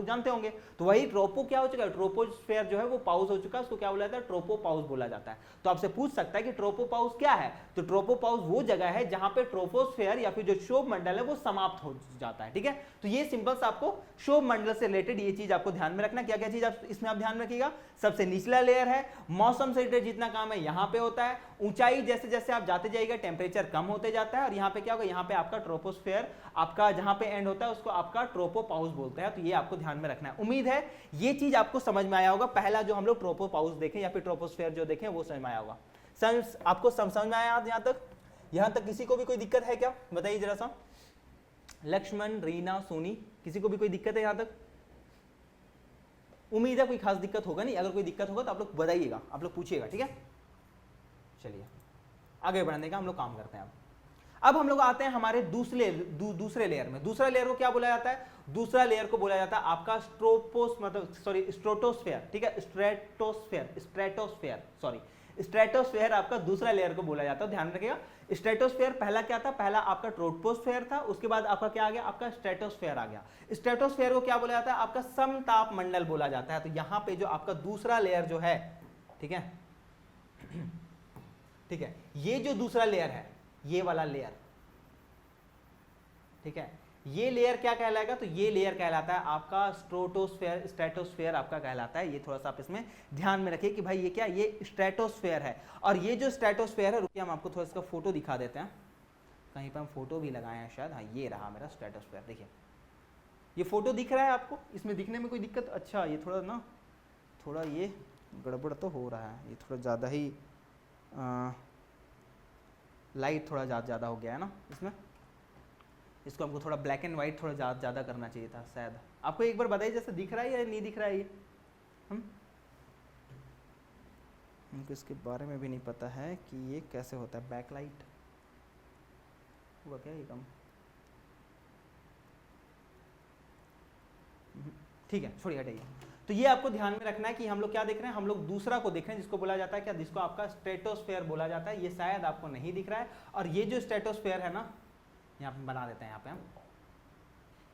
जानते होंगे। तो वही ट्रोपो क्या हो चुका है, ट्रोपोस्फेयर जो है वो पाउस हो चुका है, उसको क्या बोला जाता है, ट्रोपोपाउस बोला जाता है। तो आपसे पूछ सकता है कि ट्रोपोपाउस क्या है, तो ट्रोपोपाउस वो जगह है जहां पे ट्रोपोस्फेयर या फिर जो शोभ मंडल है वो समाप्त हो जाता है। ठीक है, तो ये सिंपल सा आपको शोभ मंडल से रिलेटेड ये चीज आपको ध्यान में रखना। क्या क्या चीज इसमें आप ध्यान रखिएगा, सबसे निचला लेयर है, मौसम से रिलेटेड जितना काम है यहाँ पे होता है, ऊंचाई जैसे जैसे आप जाते जाइएगा टेम्परेचर कम होते जाता है, और यहाँ पे क्या होगा, यहाँ पे आपका ट्रोपोस्फेयर आपका जहां पे एंड होता है उसको आपका ट्रोपोपाउस बोलते हैं। तो ये आपको ध्यान में रखना है। उम्मीद है ये चीज आपको समझ में आया होगा, पहला जो हम लोग ट्रोपोपाउस देखें या फिर ट्रोपोस्फेयर जो देखें वो समझ में आया होगा। आपको समझ में आया यहाँ तक किसी को भी कोई दिक्कत है क्या, बताइए जरा सा। लक्ष्मण, रीना, सोनी, किसी को भी कोई दिक्कत है यहाँ तक? उम्मीद है कोई खास दिक्कत होगा नहीं, अगर कोई दिक्कत होगा तो आप लोग बताइएगा, आप लोग पूछिएगा। ठीक है, चलिए आगे बढ़ने का हम लोग काम करते हैं। अब हम लोग आते हैं हमारे दूसरे लेयर में। दूसरा लेयर को क्या बोला जाता है, दूसरा लेयर को बोला जाता है आपका स्ट्रेटोस्फेयर। ठीक है, स्ट्रेटोस्फेयर आपका दूसरा लेयर को बोला जाता है, ध्यान रखिएगा। स्ट्रेटोस्फेयर पहला क्या था, पहला आपका ट्रोपोस्फेयर था, उसके बाद आपका क्या आ गया, आपका स्ट्रेटोस्फेयर आ गया। स्ट्रेटोस्फेयर को क्या बोला जाता है, आपका समताप मंडल बोला जाता है। तो यहां पे जो आपका दूसरा लेयर जो है, ठीक है, ठीक है, ये जो दूसरा लेयर है, ये वाला लेयर, ठीक है, ये लेयर क्या कहलाएगा, तो ये लेयर कहलाता है आपका स्ट्रेटोस्फेयर आपका कहलाता है। ये थोड़ा सा आप इसमें ध्यान में रखिए कि भाई ये क्या, ये स्ट्रेटोस्फेयर है। और ये जो स्ट्रेटोस्फेयर है, रुकिए हम आपको थोड़ा इसका फोटो दिखा देते हैं, कहीं पर हम फोटो भी लगाए हैं शायद, हाँ ये रहा मेरा स्ट्रेटोस्फेयर। देखिए ये फोटो दिख रहा है आपको, इसमें दिखने में कोई दिक्कत? अच्छा, ये थोड़ा ये गड़बड़ तो हो रहा है, ये थोड़ा ज़्यादा ही लाइट थोड़ा ज़्यादा हो गया है ना इसमें, इसको हमको थोड़ा ब्लैक एंड वाइट थोड़ा ज़्यादा करना चाहिए था शायद। आपको एक बार बताइए जैसे दिख रहा है या नहीं दिख रहा है ये? हमको इसके बारे में भी नहीं पता है कि ये कैसे होता है। बैक लाइट हुआ क्या ये कम? ठीक है, छोड़िए हटाइए। तो ये आपको ध्यान में रखना है कि हम लोग क्या देख रहे हैं, हम लोग दूसरा को देख रहे हैं जिसको बोला जाता है क्या, जिसको आपका स्ट्रेटोस्फेयर बोला जाता है। ये शायद आपको नहीं दिख रहा है। और ये जो स्ट्रेटोस्फेयर है ना, यहाँ पे बना देते हैं, यहाँ पे हम,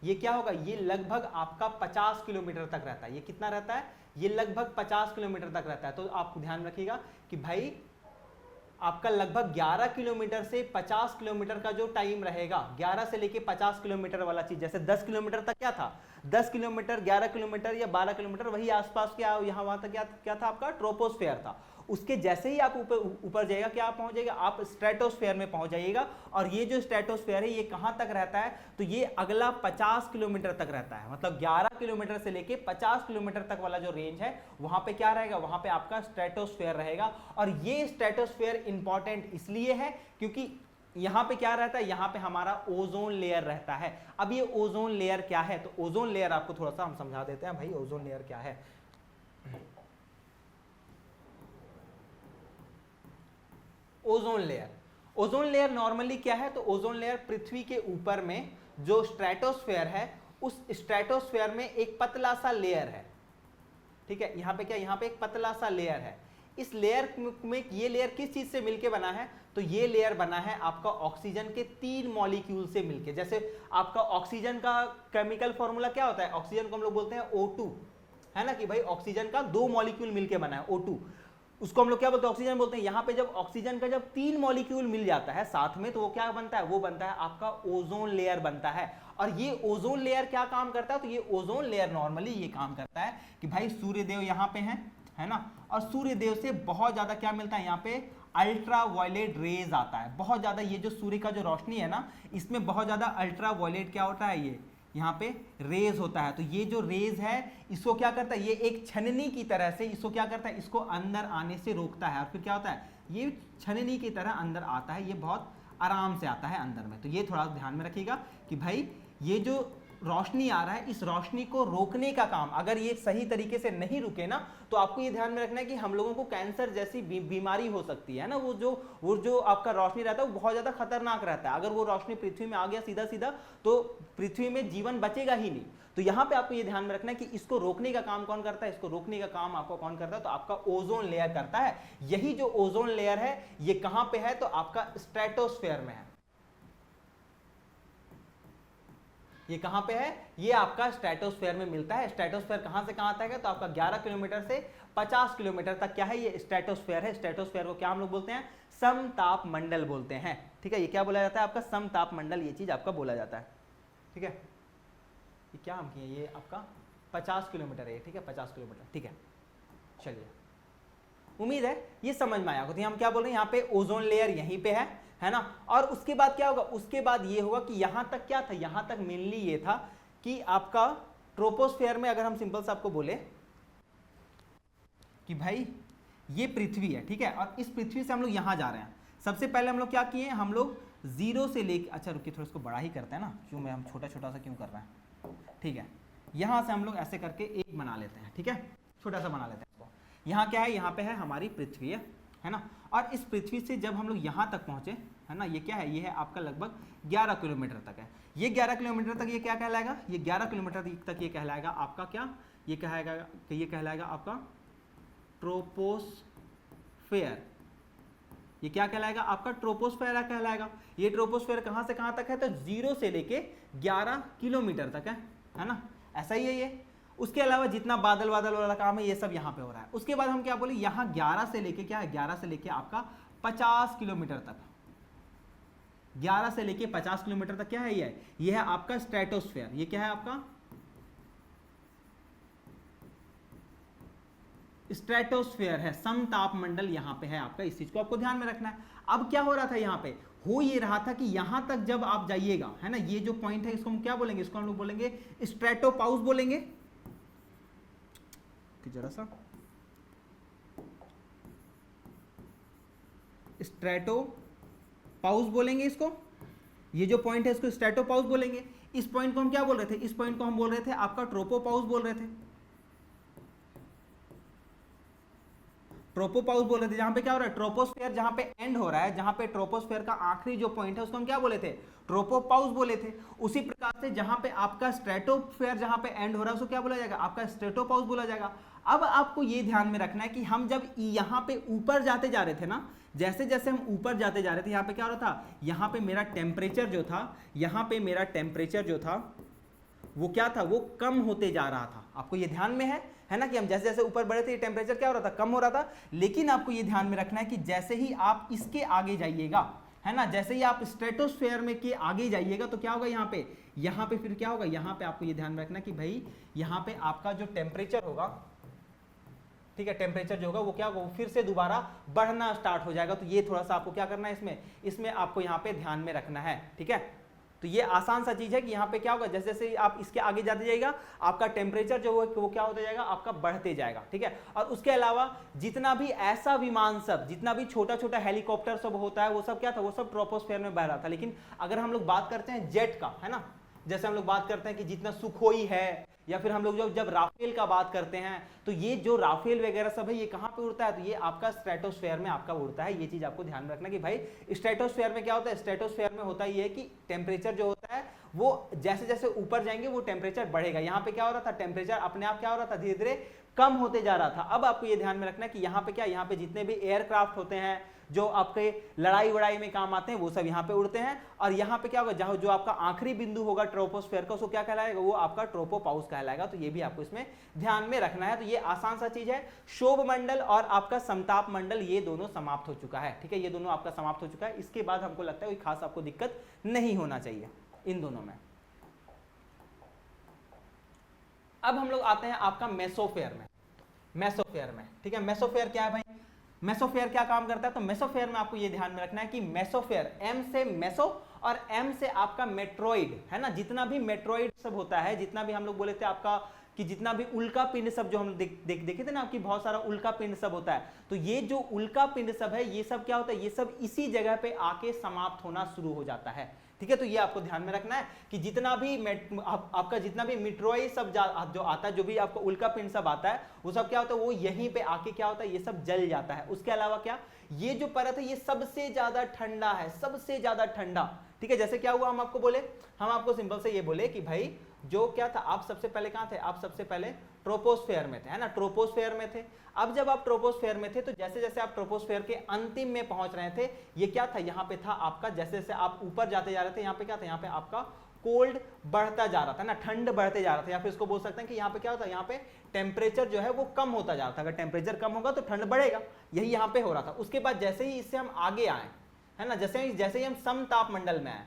ये क्या होगा, ये लगभग आपका 50 किलोमीटर तक रहता है। ये कितना रहता है, ये लगभग 50 किलोमीटर तक रहता है। तो आप ध्यान रखिएगा कि भाई आपका लगभग 11 किलोमीटर से 50 किलोमीटर का जो टाइम रहेगा, 11 से लेके 50 किलोमीटर वाला चीज, जैसे 10 किलोमीटर तक क्या था, 10 किलोमीटर, 11 किलोमीटर या 12 किलोमीटर, वही आसपास क्या यहाँ वहां तक क्या था, आपका ट्रोपोस्फेयर था। उसके जैसे ही आप ऊपर जाएगा, क्या आप पहुंच जाएगा, आप स्ट्रेटोस्फेयर में पहुंच जाइएगा। और ये जो स्ट्रेटोस्फेयर है ये कहां तक रहता है, तो ये अगला 50 किलोमीटर तक रहता है। मतलब 11 किलोमीटर से लेके 50 किलोमीटर तक वाला जो रेंज है, वहां पे क्या रहेगा, वहां पे आपका स्ट्रेटोस्फेयर रहेगा। और ये स्ट्रेटोस्फेयर इंपॉर्टेंट इसलिए है क्योंकि यहां पे क्या रहता है, यहां पे हमारा ओजोन लेयर रहता है। अब ये ओजोन लेयर क्या है, तो ओजोन लेयर आपको थोड़ा सा हम समझा देते हैं भाई, ओजोन लेयर क्या है। ओजोन लेयर नॉर्मली क्या है, तो ओजोन लेयर पृथ्वी के ऊपर में जो स्ट्रेटोस्फेयर है, उस स्ट्रेटोस्फेयर में एक पतला सा लेयर है। ठीक है, यहाँ पे क्या, यहाँ पे एक पतला सा लेयर है। इस लेयर में ये लेयर किस चीज से मिलके बना है, तो ये लेयर बना है आपका ऑक्सीजन के 3 मॉलिक्यूल से मिलके। जैसे आपका ऑक्सीजन का केमिकल फॉर्मूला क्या होता है, ऑक्सीजन को हम लोग बोलते हैं O2, है ना, कि भाई ऑक्सीजन का 2 मॉलिक्यूल मिलके बना है O2, उसको हम लोग क्या बोलते हैं, ऑक्सीजन बोलते हैं। यहाँ पे जब ऑक्सीजन का जब 3 मॉलिक्यूल मिल जाता है साथ में, तो वो क्या बनता है, वो बनता है आपका ओजोन लेयर बनता है। और ये ओजोन लेयर क्या काम करता है, तो ये ओजोन लेयर नॉर्मली ये काम करता है कि भाई सूर्यदेव यहाँ पे हैं, है ना, और सूर्यदेव से बहुत ज्यादा क्या मिलता है, यहाँ पे अल्ट्रा वायलेट रेज आता है बहुत ज्यादा। ये जो सूर्य का जो रोशनी है ना, इसमें बहुत ज्यादा अल्ट्रा वायलेट क्या होता है, ये यहाँ पे रेज होता है। तो ये जो रेज है इसको क्या करता है, ये एक छननी की तरह से इसको क्या करता है, इसको अंदर आने से रोकता है, और फिर क्या होता है, ये छननी की तरह अंदर आता है, ये बहुत आराम से आता है अंदर में। तो ये थोड़ा ध्यान में रखिएगा कि भाई ये जो रोशनी आ रहा है, इस रोशनी को रोकने का काम, अगर ये सही तरीके से नहीं रुके ना, तो आपको ये ध्यान में रखना है कि हम लोगों को कैंसर जैसी बीमारी हो सकती है ना। वो जो आपका रोशनी रहता है वो बहुत ज्यादा खतरनाक रहता है। अगर वो रोशनी पृथ्वी में आ गया सीधा सीधा, तो पृथ्वी में जीवन बचेगा ही नहीं। तो यहाँ पे आपको ये ध्यान में रखना है कि इसको रोकने का काम कौन करता है, इसको रोकने का काम आपको कौन करता है, तो आपका ओजोन लेयर करता है। यही जो ओजोन लेयर है ये कहां पे है, तो आपका स्ट्रेटोस्फेयर में है। ये कहां पे है, ये आपका स्ट्रेटोस्फेयर में मिलता है। स्ट्रेटोस्फेयर कहां से कहां तक है, तो आपका 11 किलोमीटर से 50 किलोमीटर तक क्या है, ये स्ट्रेटोस्फेयर है। स्ट्रेटोस्फेयर को क्या हम लोग बोलते हैं, समताप मंडल बोलते हैं। ठीक है, ये क्या बोला जाता है, आपका समताप मंडल, ये चीज आपका बोला जाता है। ठीक है, ये क्या हम किए, ये आपका 50 किलोमीटर है, ठीक है, 50 किलोमीटर। ठीक है, चलिए, उम्मीद है ये समझ में आया होगा। तो हम क्या बोल रहे हैं, यहाँ पे ओजोन लेयर यहीं पे है ना। और उसके बाद क्या होगा, उसके बाद ये होगा कि यहां तक क्या था, यहां तक मेनली ये था कि आपका ट्रोपोस्फेयर में, अगर हम सिंपल से आपको बोले कि भाई ये पृथ्वी है, ठीक है, और इस पृथ्वी से हम लोग यहां जा रहे हैं। सबसे पहले हम लोग क्या किए, हम लोग 0 से लेके, अच्छा रुकिए थोड़ा इसको बड़ा ही करते हैं ना, क्यों मैं हम छोटा छोटा सा क्यों कर रहे हैं। ठीक है, यहां से हम लोग ऐसे करके एक बना लेते हैं, ठीक है, छोटा सा बना लेते हैं इसको। यहाँ क्या है, यहाँ पे है हमारी पृथ्वी है ना। और इस पृथ्वी से जब हम लोग यहाँ तक पहुंचे, है ना, ये क्या है, ये है आपका लगभग 11 किलोमीटर तक है। ये 11 किलोमीटर तक ये क्या कहलाएगा, ये 11 किलोमीटर तक ये कहलाएगा आपका क्या, ये कहलाएगा आपका ट्रोपोस्फेयर। ये क्या कहलाएगा, आपका ट्रोपोस्फेयर कहलाएगा। ये ट्रोपोस्फेयर कहाँ से कहाँ तक है, तो 0 से लेके 11 किलोमीटर तक है ना, ऐसा ही है ये। उसके अलावा जितना बादल वाला काम है ये सब यहाँ पे हो रहा है। उसके बाद हम क्या बोले, यहाँ 11 से लेके क्या है, 11 से लेके आपका 50 किलोमीटर तक, 11 से लेके 50 किलोमीटर तक क्या है, ये है आपका स्ट्रेटोस्फेयर। ये क्या है आपका स्ट्रेटोस्फेयर है, समताप मंडल यहाँ पे है आपका। इस चीज को आपको ध्यान में रखना है। अब क्या हो रहा था, यहाँ पे हो ये रहा था कि यहां तक जब आप जाइएगा, है ना, ये जो पॉइंट है इसको हम क्या बोलेंगे, इसको हम लोग बोलेंगे स्ट्रेटोपाउस बोलेंगे। जरा सा स्ट्रेटोपाउस बोलेंगे इसको, ये जो पॉइंट है इसको स्ट्रेटोपाउस बोलेंगे। इस पॉइंट को हम क्या बोल रहे थे, इस पॉइंट को हम बोल रहे थे आपका ट्रोपोपाउस बोल रहे थे, ट्रोपोपाउस बोल रहे थे। जहां पे क्या हो रहा है, ट्रोपोस्फेयर जहां पे एंड हो रहा है, जहां पे ट्रोपोस्फेयर का आखिरी जो पॉइंट है उसको हम क्या बोले थे, ट्रोपोपाउस बोले थे। उसी प्रकार से जहां पे आपका स्ट्रेटोस्फेयर जहां पे एंड हो रहा है उसको क्या बोला जाएगा, आपका स्ट्रेटोपाउस बोला जाएगा। अब आपको ये ध्यान में रखना है कि हम जब यहाँ पे ऊपर जाते जा रहे थे ना, जैसे जैसे हम ऊपर जाते जा रहे थे, यहाँ पे क्या हो रहा था, यहाँ पे मेरा टेम्परेचर जो था, यहाँ पे मेरा टेम्परेचर जो था वो क्या था, वो कम होते जा रहा था। आपको ये ध्यान में है ना, कि हम जैसे जैसे ऊपर बढ़े थे टेम्परेचर क्या हो रहा था, कम हो रहा था। लेकिन आपको ये ध्यान में रखना है कि जैसे ही आप इसके आगे जाइएगा, है ना, जैसे ही आप स्ट्रेटोस्फेयर में के आगे जाइएगा तो क्या होगा, यहाँ पे फिर क्या होगा, यहाँ पे आपको ये ध्यान में रखना कि भाई यहाँ पे आपका जो टेम्परेचर होगा, ठीक है, टेम्परेचर जो होगा वो क्या होगा, वो फिर से दोबारा बढ़ना स्टार्ट हो जाएगा। तो ये थोड़ा सा आपको क्या करना है, इसमें आपको यहाँ पे ध्यान में रखना है। ठीक है, तो ये आसान सा चीज है कि यहाँ पे क्या होगा, जैसे जैसे आप इसके आगे जाते जाइएगा आपका टेम्परेचर जो है वो क्या होता जाएगा, आपका बढ़ते जाएगा। ठीक है, और उसके अलावा जितना भी ऐसा विमान सब, जितना भी छोटा छोटा हेलीकॉप्टर सब होता है, वो सब क्या था, वो सब ट्रोपोस्फेयर में बह रहा था। लेकिन अगर हम लोग बात करते हैं जेट का, है ना, जैसे हम लोग बात करते हैं कि जितना सुखोई है या फिर हम लोग जब राफेल का बात करते हैं तो ये जो राफेल वगैरह सब है ये कहाँ पे उड़ता है, तो ये आपका स्ट्रेटोस्फेयर में आपका उड़ता है। ये चीज आपको ध्यान में रखना कि भाई स्ट्रेटोस्फेयर में क्या होता है, स्ट्रेटोस्फेयर में होता ये है कि टेम्परेचर जो होता है वो जैसे जैसे ऊपर जाएंगे वो टेम्परेचर बढ़ेगा। यहाँ पे क्या हो रहा था, टेम्परेचर अपने आप क्या हो रहा था, धीरे धीरे कम होते जा रहा था। अब आपको ये ध्यान में रखना है कि यहाँ पे क्या, यहाँ पे जितने भी एयरक्राफ्ट होते हैं जो आपके लड़ाई वड़ाई में काम आते हैं वो सब यहाँ पे उड़ते हैं। और यहाँ पे क्या होगा, जहां जो आपका आखिरी बिंदु होगा ट्रोपोस्फेयर का उसको क्या कहलाएगा, वो आपका ट्रोपोपाउस कहलाएगा। तो ये भी आपको इसमें ध्यान में रखना है। तो ये आसान सा चीज है। क्षोभ मंडल और आपका समताप मंडल ये दोनों समाप्त हो चुका है, ठीक है, ये दोनों आपका समाप्त हो चुका है। इसके बाद हमको लगता है कोई खास आपको दिक्कत नहीं होना चाहिए इन दोनों में। अब हम लोग आते हैं आपका मेसोफेयर में। मेसोफेयर में, ठीक है, मेसोफेयर क्या है भाई, मेसोफेयर क्या काम करता है, तो मेसोफेयर में आपको ये ध्यान में रखना है कि मेसोफेयर, एम से मेसो और एम से आपका मेट्रोइड है ना, जितना भी मेट्रोइड सब होता है, जितना भी हम लोग बोले थे आपका कि जितना भी उल्का पिंड सब जो हम देखे थे ना आपकी बहुत सारा उल्का पिंड सब होता है, तो ये जो उल्का पिंड सब है ये सब क्या होता है, ये सब इसी जगह पे आके समाप्त होना शुरू हो जाता है, ठीक है। तो ये आपको ध्यान में रखना है कि जितना भी आपका जितना भी मिट्रोइड सब जो आता है, जो भी आपका उल्का पिंड सब आता है वो सब क्या होता है, वो यहीं पे आके क्या होता है, ये सब जल जाता है। उसके अलावा क्या, ये जो परत है ये सबसे ज्यादा ठंडा है, सबसे ज्यादा ठंडा, ठीक है। जैसे क्या हुआ, हम आपको बोले, हम आपको सिंपल से ये बोले कि भाई जो क्या था, आप सबसे पहले कहां थे, आप सबसे पहले ट्रोपोस्फेयर में थे, है ना, ट्रोपोस्फेयर में थे। अब जब आप ट्रोपोस्फेयर में थे तो जैसे जैसे आप ट्रोपोस्फेयर के अंतिम में पहुंच रहे थे, ये क्या था, यहाँ पे था आपका, जैसे जैसे आप ऊपर जाते जा रहे थे, यहाँ पे क्या था, यहाँ पे आपका कोल्ड बढ़ता जा रहा था ना, ठंड बढ़ते जा रहा था, या फिर इसको बोल सकते हैं कि यहाँ पे क्या होता है, यहाँ पे टेम्परेचर जो है वो कम होता जा रहा था। अगर टेम्परेचर कम होगा तो ठंड बढ़ेगा, यही यहाँ पे हो रहा था। उसके बाद जैसे ही इससे हम आगे आए, है ना, जैसे ही हम समताप मंडल में आए,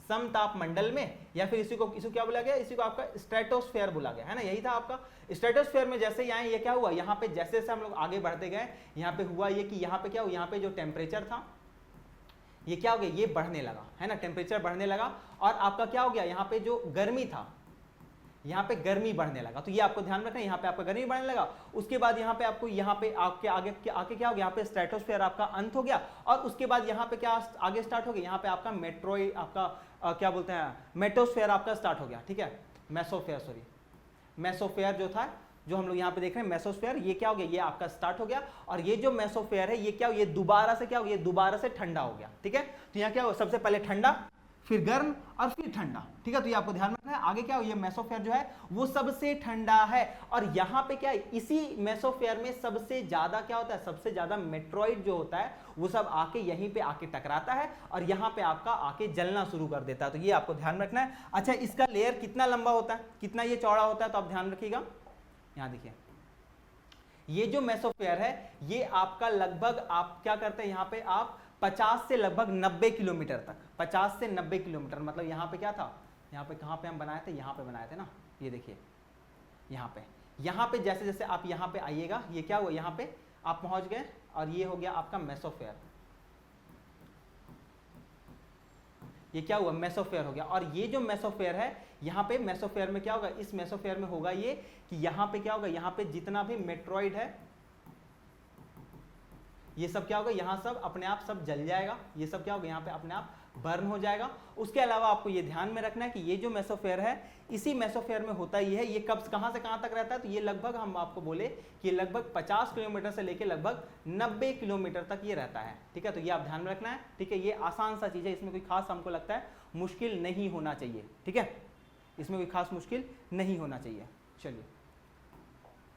समताप मंडल में, या फिर इसको क्या बोला गया, इसी को आपका स्ट्रेटोस्फेयर बोला गया, है ना, यही था आपका स्ट्रेटोस्फेयर में। जैसे ही आए ये क्या हुआ, यहाँ पे जैसे जैसे हम लोग आगे बढ़ते गए, यहाँ पे हुआ ये कि यहाँ पे क्या हुआ, यहाँ पे जो टेम्परेचर था ये क्या हो गया, ये बढ़ने लगा, है ना, टेम्परेचर बढ़ने लगा। और आपका क्या हो गया, यहाँ पे जो गर्मी था, यहाँ पे गर्मी बढ़ने लगा। तो ये आपको ध्यान रखना है, यहाँ पे आपका गर्मी बढ़ने लगा। उसके बाद यहाँ पे आपको यहाँ पे आपके आगे क्या हो गया, यहाँ पे स्ट्रेटोस्फेयर आपका अंत हो गया। और उसके बाद यहाँ पे क्या आगे स्टार्ट हो गया, यहाँ पे आपका मेट्रोइड आपका क्या बोलते हैं, मेटोस्फेयर आपका स्टार्ट हो गया, ठीक है, मेसोफेयर, सॉरी, मेसोफेयर जो था, जो हम लोग यहाँ पे देख रहे हैं मेसोस्फेयर, ये क्या हो गया, ये आपका स्टार्ट हो गया। और ये जो मेसोफेयर है ये क्या हो, ये दोबारा से क्या हो गया, दोबारा से ठंडा हो गया, ठीक है। तो यहाँ क्या हो, सबसे पहले ठंडा, फिर गर्म और फिर ठंडा, ठीक है। तो ये आपको ध्यान रखना है। आगे क्या हो, ये मेसोफेयर जो है वो सबसे ठंडा है। और यहाँ पे क्या है, इसी मेसोफेयर में सबसे ज्यादा क्या होता है, सबसे ज्यादा मेट्रोइड जो होता है वो सब आके यहीं पे आके टकराता है और यहाँ पे आपका आके जलना शुरू कर देता है। तो ये आपको ध्यान रखना है। अच्छा, इसका लेयर कितना लंबा होता है, कितना ये चौड़ा होता है, तो आप ध्यान रखिएगा। यहाँ देखिए, ये जो मेसोफेयर है ये आपका लगभग आप क्या करते हैं, यहाँ पे आप 50 से लगभग 90 किलोमीटर तक, 50 से 90 किलोमीटर, मतलब यहाँ पे क्या था, यहाँ पे कहाँ पे हम बनाए थे, यहाँ पे बनाए थे ना, ये देखिए यहाँ पे जैसे जैसे आप यहाँ पे आइएगा, ये क्या हुआ, यहाँ पे आप पहुंच गए और ये हो गया आपका मेसोफेयर, ये क्या हुआ, मेसोफेयर हो गया। और ये जो मेसोफेयर है, यहाँ पे मेसोफेयर में क्या होगा, इस मेसोफेयर में होगा ये कि यहाँ पे क्या होगा, यहाँ पे जितना भी मेट्रोइड है ये सब क्या होगा, यहाँ सब अपने आप सब जल जाएगा, ये सब क्या होगा, यहाँ पे अपने आप बर्न हो जाएगा। उसके अलावा आपको ये ध्यान में रखना है कि ये जो मेसोफेयर है, इसी मेसोफेयर में होता ही है, ये कब कहाँ से कहाँ तक रहता है, तो ये लगभग हम आपको बोले कि लगभग 50 किलोमीटर से लेके लगभग 90 किलोमीटर तक ये रहता है, ठीक है। तो ये आप ध्यान में रखना है, ठीक है। ये आसान सा चीज़ है, इसमें कोई खास हमको लगता है मुश्किल नहीं होना चाहिए, ठीक है, इसमें कोई खास मुश्किल नहीं होना चाहिए। चलिए,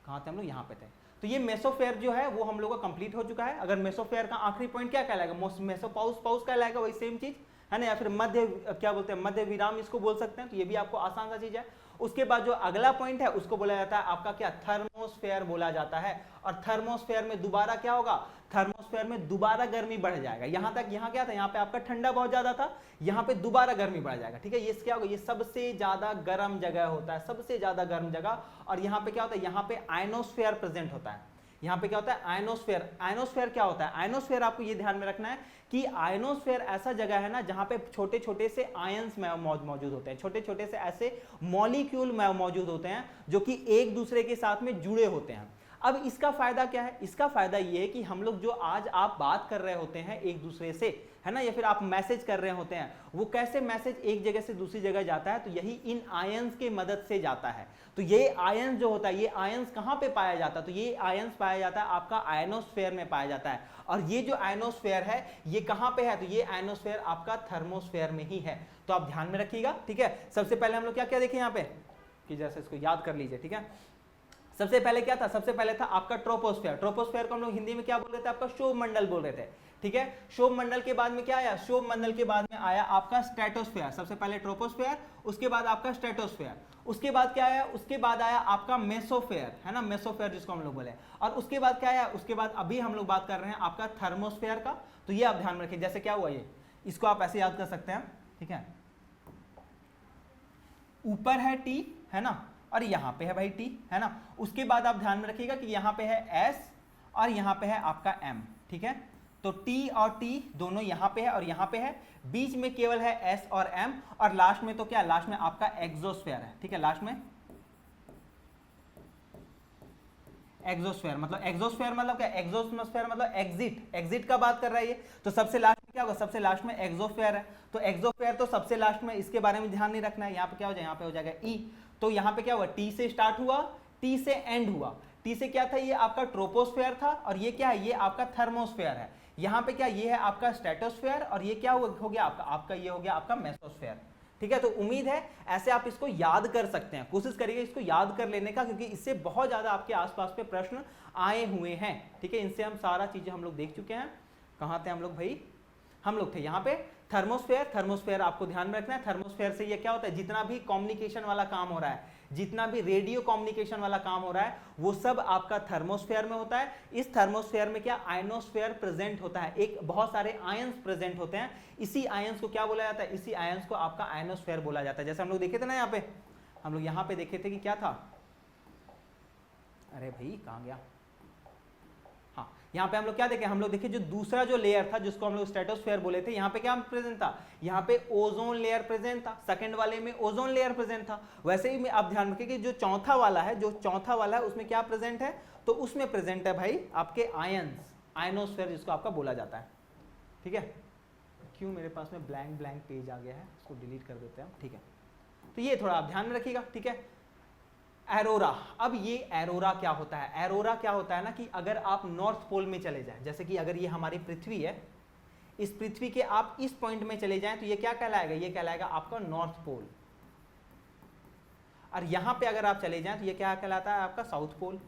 कहाँ थे हम लोग, यहाँ पे थे। तो ये मेसोफेयर जो है वो हम लोग का कंप्लीट हो चुका है। अगर मेसोफेयर का आखिरी पॉइंट क्या कहलाएगा, मेसोपाउस कहलाएगा, वही सेम चीज है ना, या फिर मध्य क्या बोलते हैं, मध्य विराम इसको बोल सकते हैं। तो ये भी आपको आसान सा चीज है। उसके बाद जो अगला पॉइंट है उसको बोला जाता है आपका क्या, थर्मोस्फेयर बोला जाता है। और थर्मोस्फेयर में दोबारा क्या होगा, थर्मोस्फेयर में दोबारा गर्मी बढ़ जाएगा। यहाँ तक यहाँ क्या था, यहाँ पे आपका ठंडा बहुत ज्यादा था, यहाँ पे दोबारा गर्मी बढ़ जाएगा, ठीक है। ये क्या होगा, ये सबसे ज्यादा गर्म जगह होता है, सबसे ज्यादा गर्म जगह। और यहाँ पे क्या होता है, यहाँ पे आयनोस्फेयर प्रेजेंट होता है। यहाँ पे क्या होता है, आयनोस्फेयर। आयनोस्फेयर क्या होता है, आयनोस्फेयर आपको ये ध्यान में रखना है कि आयनोस्फेयर ऐसा जगह है ना जहाँ पे छोटे छोटे से आयंस मौजूद होते हैं, छोटे छोटे से ऐसे मॉलिक्यूल मौजूद होते हैं जो कि एक दूसरे के साथ में जुड़े होते हैं। अब इसका फायदा क्या है, इसका फायदा ये है कि हम लोग जो आज आप बात कर रहे होते हैं एक दूसरे से, है ना, या फिर आप मैसेज कर रहे होते हैं, वो कैसे मैसेज एक जगह से दूसरी जगह जाता है, तो यही इन आयंस के मदद से जाता है। तो ये आयंस जो होता है, ये आयंस कहां पे पाया जाता है, तो ये आयंस पाया जाता है आपका आयनोस्फेयर में पाया जाता है। और ये जो आयनोस्फेयर है ये कहां पे है, तो ये आयनोस्फेयर आपका थर्मोस्फेयर में ही है। तो आप ध्यान में रखिएगा, ठीक है। सबसे पहले हम लोग क्या क्या देखें यहाँ पे, कि जैसे इसको याद कर लीजिए, ठीक है। सबसे पहले क्या था, सबसे पहले था आपका ट्रोपोस्फेयर। ट्रोपोस्फेयर को हम लोग हिंदी में क्या बोल रहे थे, आपका शोभ मंडल बोल रहे थे, ठीक है। शोभ मंडल के बाद में क्या आया, शोभ मंडल के बाद में आया आपका स्ट्रेटोस्फेयर। सबसे पहले ट्रोपोस्फेयर, उसके बाद आपका स्ट्रेटोस्फेयर, उसके बाद क्या आया, उसके बाद आया आपका मेसोफेयर, है ना, मेसोफेयर जिसको हम लोग बोले। और उसके बाद क्या आया, उसके बाद अभी हम लोग बात कर रहे हैं आपका थर्मोस्फेयर का। तो ये आप ध्यान रखिए, जैसे क्या हुआ, ये इसको आप ऐसे याद कर सकते हैं, ठीक है। ऊपर है टी, है ना, और यहां पे है भाई टी, है ना। उसके बाद आप ध्यान में रखिएगा कि यहां पे है एस और यहां पे है आपका एम, ठीक है। तो टी और टी दोनों यहां पे है और यहां पे है, बीच में केवल है एस और एम, और लास्ट में तो क्या, लास्ट में आपका एक्सोस्फेयर है, ठीक है। लास्ट में एक्सोस्फेयर, मतलब एक्सोस्फेयर मतलब क्या, एक्सोस्फेयर मतलब एग्जिट, एग्जिट का बात कर रहा है ये। तो सबसे लास्ट में क्या होगा, सबसे लास्ट में एक्सोस्फेयर है, तो एक्सोस्फेयर तो सबसे लास्ट में, इसके बारे में ध्यान नहीं रखना है। यहाँ पे क्या हो जाएगा, यहाँ पे हो जाएगा ई। तो यहाँ पे क्या हुआ, टी से स्टार्ट हुआ, टी से एंड हुआ। टी से क्या था, ये आपका ट्रोपोस्फेयर था, और ये क्या है, ये आपका थर्मोस्फेयर है। यहाँ पे क्या, ये है आपका स्ट्रेटोस्फेयर, और ये क्या हो गया आपका ये हो गया आपका मेसोस्फेयर, ठीक है। तो उम्मीद है ऐसे आप इसको याद कर सकते हैं, कोशिश करिए इसको याद कर लेने का, क्योंकि इससे बहुत ज्यादा आपके आसपास पे प्रश्न आए हुए हैं, ठीक है। इनसे हम सारा चीजें हम लोग देख चुके हैं। कहाँ थे हम लोग भाई, हम लोग थे यहाँ पे थर्मोस्फेयर। थर्मोस्फेयर आपको ध्यान में रखना है, थर्मोस्फेयर से ये क्या होता है, जितना भी कम्युनिकेशन वाला काम हो रहा है, जितना भी रेडियो कम्युनिकेशन वाला काम हो रहा है, वो सब आपका थर्मोस्फेयर में होता है। इस थर्मोस्फेयर में क्या, आयनोस्फेयर प्रेजेंट होता है, एक बहुत सारे आयंस प्रेजेंट होते हैं। इसी आयंस को क्या बोला जाता है, इसी आयंस को आपका आयनोस्फेयर बोला जाता है। जैसे हम लोग देखे थे ना, यहाँ पे हम लोग यहाँ पे देखे थे कि क्या था, अरे भाई कहाँ गया, हाँ, यहाँ पे हम लोग क्या देखे, हम लोग देखे जो दूसरा जो लेयर था, जिसको हम लोग स्ट्रेटोस्फेयर बोले थे, यहाँ पे क्या प्रेजेंट था, यहाँ पे ओजोन लेयर प्रेजेंट था। सेकंड वाले में ओजोन लेयर प्रेजेंट था। वैसे ही में आप ध्यान रखिए कि जो चौथा वाला है, जो चौथा वाला है, उसमें क्या प्रेजेंट है, तो उसमें प्रेजेंट है भाई आपके आयंस, आयनोस्फेयर जिसको आपका बोला जाता है, ठीक है। क्यों मेरे पास में ब्लैंक ब्लैंक पेज आ गया है, इसको डिलीट कर देते हैं, ठीक है। तो ये थोड़ा आप ध्यान में रखिएगा, ठीक है। एरोरा, अब ये एरोरा क्या होता है, एरोरा क्या होता है ना, कि अगर आप नॉर्थ पोल में चले जाएं, जैसे कि अगर ये हमारी पृथ्वी है, इस पृथ्वी के आप इस पॉइंट में चले जाएं, तो ये क्या कहलाएगा, ये कहलाएगा आपका नॉर्थ पोल। और यहां पे अगर आप चले जाएं तो ये क्या कहलाता है, आपका साउथ पोल।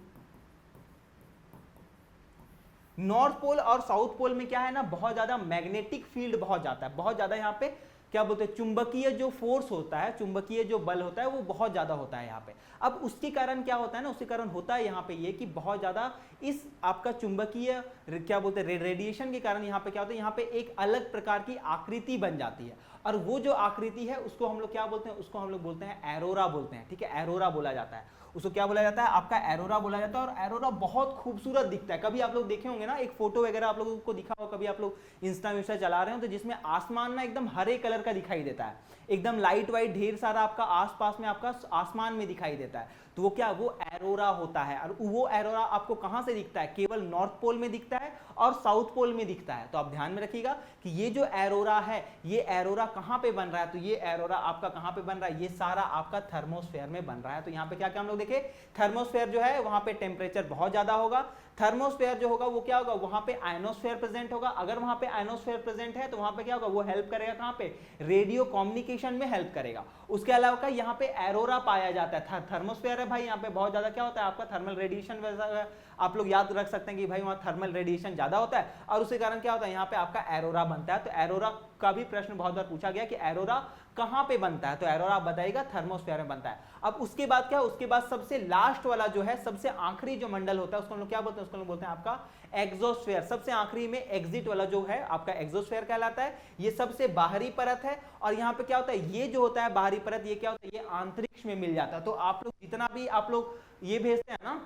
नॉर्थ पोल और साउथ पोल में क्या है ना, बहुत ज्यादा मैग्नेटिक फील्ड बहुत जाता है, बहुत ज्यादा यहाँ पे क्या बोलते हैं, चुंबकीय जो फोर्स होता है, चुंबकीय जो बल होता है, वो बहुत ज्यादा होता है यहाँ पे। अब उसके कारण क्या होता है ना, उसके कारण होता है यहाँ पे ये कि बहुत ज्यादा इस आपका चुंबकीय क्या बोलते हैं, रेडिएशन के कारण यहाँ पे क्या होता है, यहाँ पे एक अलग प्रकार की आकृति बन जाती है। और वो जो आकृति है उसको हम लोग क्या बोलते हैं, उसको हम लोग बोलते हैं एरोरा बोलते हैं, ठीक है। एरोरा बोला जाता है उसको, क्या बोला जाता है, आपका एरोरा बोला जाता है। और एरोरा बहुत खूबसूरत दिखता है। कभी आप लोग देखे होंगे ना, एक फोटो वगैरह आप लोगों को दिखा हो, कभी आप लोग इंस्टा विस्टा चला रहे हो, तो जिसमें आसमान ना एकदम हरे कलर का दिखाई देता है, एकदम लाइट वाइट ढेर सारा आपका आसपास में आपका आसमान में दिखाई देता है, तो वो क्या, वो एरोरा होता है। और वो एरोरा आपको कहां से दिखता है, केवल नॉर्थ पोल में दिखता है और साउथ पोल में दिखता है। तो आप ध्यान में रखिएगा कि ये जो एरोरा है, ये एरोरा कहां पे बन रहा है, तो ये एरोरा आपका कहां पे बन रहा है, ये सारा आपका थर्मोस्फेयर में बन रहा है। तो यहाँ पे क्या क्या हम लोग देखे, थर्मोस्फेयर जो है वहां पे टेम्परेचर बहुत ज्यादा होगा। थर्मोस्फेयर जो होगा वो क्या होगा, वहां पे आयनोस्फेयर प्रेजेंट होगा। अगर वहां पे आयनोस्फेयर प्रेजेंट है तो वहां पे क्या होगा, वो हेल्प करेगा कहां पे, रेडियो कम्युनिकेशन में हेल्प करेगा। उसके अलावा यहाँ पे एरोरा पाया जाता है। थर्मोस्फेयर है भाई, यहाँ पे बहुत ज्यादा क्या होता है, आपका थर्मल रेडिएशन, आप लोग याद रख सकते हैं कि भाई वहां थर्मल रेडिएशन ज्यादा होता है, और उसके कारण क्या होता है, यहाँ पे आपका एरोरा बनता है। तो एरोरा का भी प्रश्न बहुत बार पूछा गया कि एरोरा कहां पे बनता है, तो एरोरा आप बताइएगा थर्मोस्फेयर में बनता है। अब उसके बाद क्या, उसके बाद सबसे लास्ट वाला जो है, सबसे आखिरी जो मंडल होता है, उसको हम लोग क्या बोलते हैं, उसको हम लोग बोलते हैं आपका एक्सोस्फेयर। सबसे आखिरी में एग्जिट वाला जो है आपका एक्सोस्फेयर कहलाता है। ये सबसे बाहरी परत है। और यहाँ पे क्या होता है, ये जो होता है बाहरी परत, ये क्या होता है, ये अंतरिक्ष में मिल जाता है। तो आप लोग जितना भी आप लोग ये भेजते हैं ना,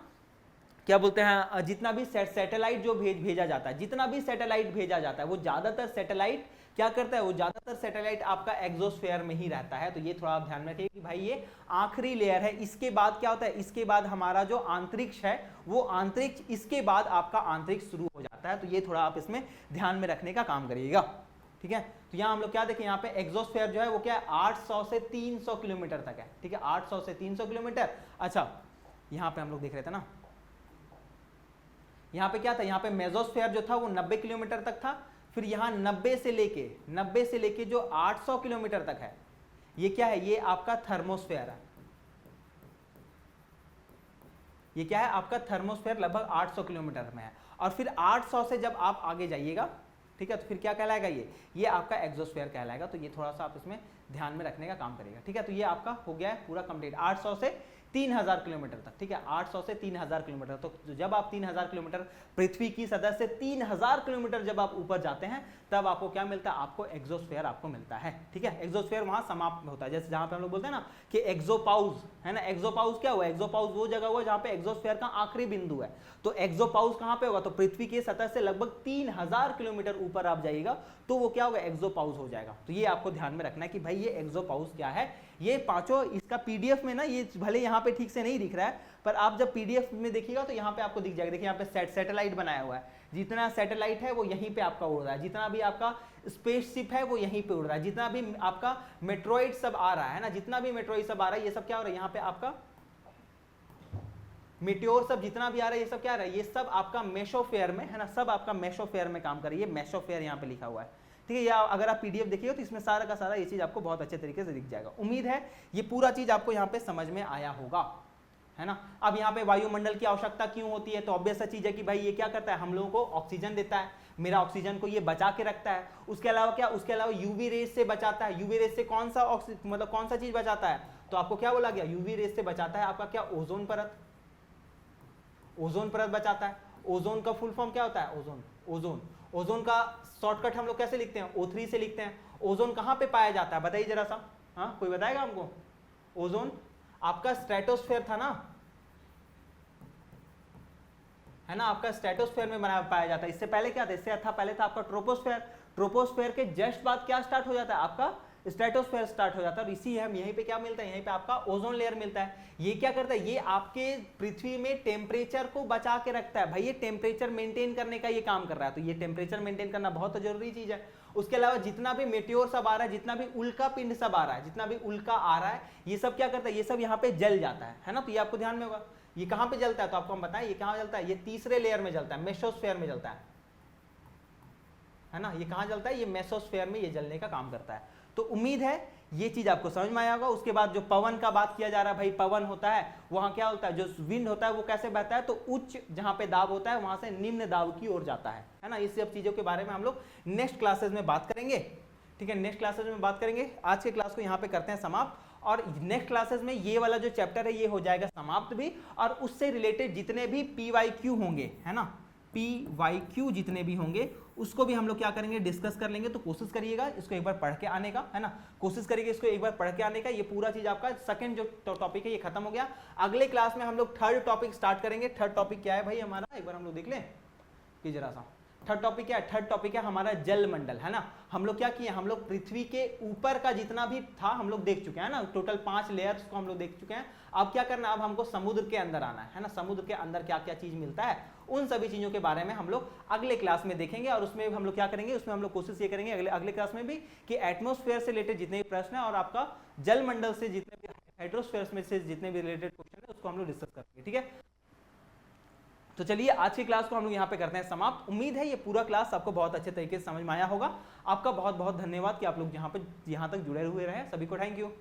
क्या बोलते हैं, जितना भी सैटेलाइट जो भेजा जाता है, जितना भी सैटेलाइट भेजा जाता है वो ज्यादातर सैटेलाइट क्या करता है, वो ज्यादातर सैटेलाइट आपका एग्जोस्फेयर में ही रहता है। तो ये थोड़ा आप ध्यान में रखिए कि भाई ये आखिरी लेयर है। इसके बाद क्या होता है, इसके बाद हमारा जो अंतरिक्ष है वो अंतरिक्ष, इसके बाद आपका अंतरिक्ष शुरू हो जाता है। तो ये थोड़ा आप इसमें ध्यान में रखने का काम करिएगा, ठीक है। तो यहाँ हम लोग क्या देखें, यहाँ पे एग्जोस्फेयर जो है वो क्या है 800 से 300 किलोमीटर तक है, ठीक है, 800 से 300 किलोमीटर। अच्छा यहाँ पे हम लोग देख रहे थे ना, यहाँ पे क्या था, यहाँ पे मेसोस्फेयर जो था वो 90 किलोमीटर तक था। फिर यहाँ 90 से लेके जो 800 किलोमीटर तक है ये क्या है, ये आपका थर्मोस्फेयर है। ये क्या है आपका थर्मोस्फेयर, लगभग 800 किलोमीटर में है। और फिर 800 से जब आप आगे जाइएगा, ठीक है, तो फिर क्या कहलाएगा, ये आपका एग्जोस्फेयर कहलाएगा। तो ये थोड़ा सा आप इसमें ध्यान में रखने का काम करेगा, ठीक है। तो ये आपका हो गया है पूरा कंप्लीट 800 से 3000 किलोमीटर तक, ठीक है, 800 से 3000 किलोमीटर। तो जब आप 3000 किलोमीटर पृथ्वी की सतह से 3000 किलोमीटर जब आप ऊपर जाते हैं तब आपको क्या मिलता है, आपको एग्जोस्फेयर आपको मिलता है, ठीक है। एग्जोस्फेयर वहां समाप्त होता है, जैसे जहां पे हम लोग बोलते हैं ना कि एक्सोपाउज है ना, एक्सोपाउज क्या हुआ, एक्सोपाउज वो जगह हुआ जहां पे एग्जोस्फेयर का आखिरी बिंदु है। तो एक्सोपाउज कहां पे होगा, तो पृथ्वी की सतह से लगभग 3000 किलोमीटर ऊपर आप जाइएगा तो वो क्या होगा, एक्सोपाउज हो जाएगा। तो ये आपको ध्यान में रखना है कि भाई ये एक्सोपाउज क्या है। ये पांचों, इसका पीडीएफ में ना ये भले यहाँ पे ठीक से नहीं दिख रहा है, पर आप जब पीडीएफ में देखिएगा तो यहाँ पे आपको दिख जाएगा। देखिए यहाँ पे सैटेलाइट बनाया हुआ है, जितना सैटेलाइट है वो यहीं पे आपका उड़ रहा है, जितना भी आपका स्पेसशिप है वो यहीं पे उड़ रहा है, जितना भी आपका मेट्रोइड सब आ रहा है ना, जितना भी मेट्रोइड सब आ रहा है ये सब क्या हो रहा है, यहाँ पे आपका मीटियोर सब जितना भी आ रहा है ये सब क्या आ रहा है, ये सब आपका मेसोस्फेयर में है ना, सब आपका मेसोस्फेयर में काम कर रही है। मेसोस्फेयर यहाँ पे लिखा हुआ है, ठीक है। या अगर आप पीडीएफ देखिए तो इसमें सारा का सारा ये चीज आपको बहुत अच्छे तरीके से दिख जाएगा। उम्मीद है ये पूरा चीज आपको यहाँ पे समझ में आया होगा, है ना। अब यहाँ पे वायुमंडल की आवश्यकता क्यों होती है, तो ऑब्वियस सा चीज है कि भाई ये क्या करता है, हम लोगों को ऑक्सीजन देता है, मेरा ऑक्सीजन को ये बचा के रखता है। उसके अलावा क्या, उसके अलावा यूवी रेज से बचाता है। यूवी रेज से कौन सा मतलब कौन सा चीज बचाता है, तो आपको क्या बोला गया, यूवी रेज से बचाता है आपका क्या, ओजोन परत। ओजोन परत बचाता है। ओजोन का फुल फॉर्म क्या होता है, ओजोन। ओजोन ओजोन का शॉर्टकट हम लोग कैसे लिखते हैं, O3 से लिखते हैं। ओजोन कहां पे पाया जाता है बताइए जरा सा, हाँ कोई बताएगा हमको। ओजोन आपका स्ट्रेटोस्फेयर था ना, है ना, आपका स्ट्रेटोस्फेयर में पाया जाता है। इससे पहले क्या था, इससे था पहले था आपका ट्रोपोस्फेयर। ट्रोपोस्फेयर के जस्ट बाद क्या स्टार्ट हो जाता है, आपका स्ट्रेटोस्फेयर स्टार्ट हो जाता है। और इसी हम यहीं पे क्या मिलता है, यहीं पे आपका ओजोन लेयर मिलता है। ये क्या करता है, ये आपके पृथ्वी में टेम्परेचर को बचा के रखता है। भाई ये टेम्परेचर मेंटेन करने का ये काम कर रहा है, तो ये टेम्परेचर मेंटेन करना बहुत जरूरी चीज है। उसके अलावा जितना भी मेटियोर सब आ रहा है, जितना भी उल्का पिंड सब आ रहा है, जितना भी उल्का आ रहा है, ये सब क्या करता है, ये सब यहाँ पे जल जाता है ना। तो ये आपको ध्यान में होगा। ये कहां पे जलता है, तो आपको हम बताएं ये कहां जलता है, ये तीसरे लेयर में जलता है, मेसोस्फेयर में जलता है ना। ये कहां जलता है, ये मेसोस्फेयर में ये जलने का काम करता है। तो उम्मीद है ये चीज आपको समझ में आया होगा। उसके बाद जो पवन का बात किया जा रहा है, भाई पवन होता है वहां क्या होता है, जो विंड होता है वो कैसे बहता है, तो उच्च जहां पे दाब होता है वहां से निम्न दाब की ओर जाता है ना। इस सब चीजों के बारे में हम लोग नेक्स्ट क्लासेस में बात करेंगे, ठीक है, नेक्स्ट क्लासेस में बात करेंगे। आज के क्लास को यहाँ पे करते हैं समाप्त, और नेक्स्ट क्लासेस में ये वाला जो चैप्टर है ये हो जाएगा समाप्त भी, और उससे रिलेटेड जितने भी PYQ होंगे, है ना, PYQ जितने भी होंगे उसको भी हम लोग क्या करेंगे, डिस्कस कर लेंगे। तो कोशिश करिएगा इसको एक बार पढ़ के आने का, है ना, कोशिश करिएगा इसको एक बार पढ़ के आने का। ये पूरा चीज आपका सेकंड जो टॉपिक है ये खत्म हो गया। अगले क्लास में हम लोग थर्ड टॉपिक स्टार्ट करेंगे। थर्ड टॉपिक क्या है भाई हमारा, एक बार हम लोग देख लें कि जरा सा थर्ड टॉपिक क्या है। थर्ड टॉपिक है हमारा जल मंडल, है ना। हम लोग क्या किए, हम लोग पृथ्वी के ऊपर का जितना भी था हम लोग देख चुके हैं ना, टोटल 5 लेयर्स को हम लोग देख चुके हैं। अब क्या करना, अब हमको समुद्र के अंदर आना है ना। समुद्र के अंदर क्या क्या चीज मिलता है, उन सभी चीजों के बारे में हम लोग अगले क्लास में देखेंगे। और उसमें हम लोग क्या करेंगे, उसमें हम लोग कोशिश ये करेंगे अगले क्लास में भी कि एटमॉस्फेयर से रिलेटेड जितने भी प्रश्न है और आपका जल मंडल से जितने भी हाइड्रोस्फेयर में से जितने भी रिलेटेड क्वेश्चन है उसको हम लोग डिस्कस करेंगे, ठीक है। तो चलिए आज की क्लास को हम लोग यहाँ पे करते हैं समाप्त। उम्मीद है ये पूरा क्लास आपको बहुत अच्छे तरीके से समझ में आया होगा। आपका बहुत बहुत धन्यवाद कि आप लोग यहाँ तक जुड़े हुए रहे। सभी को थैंक यू।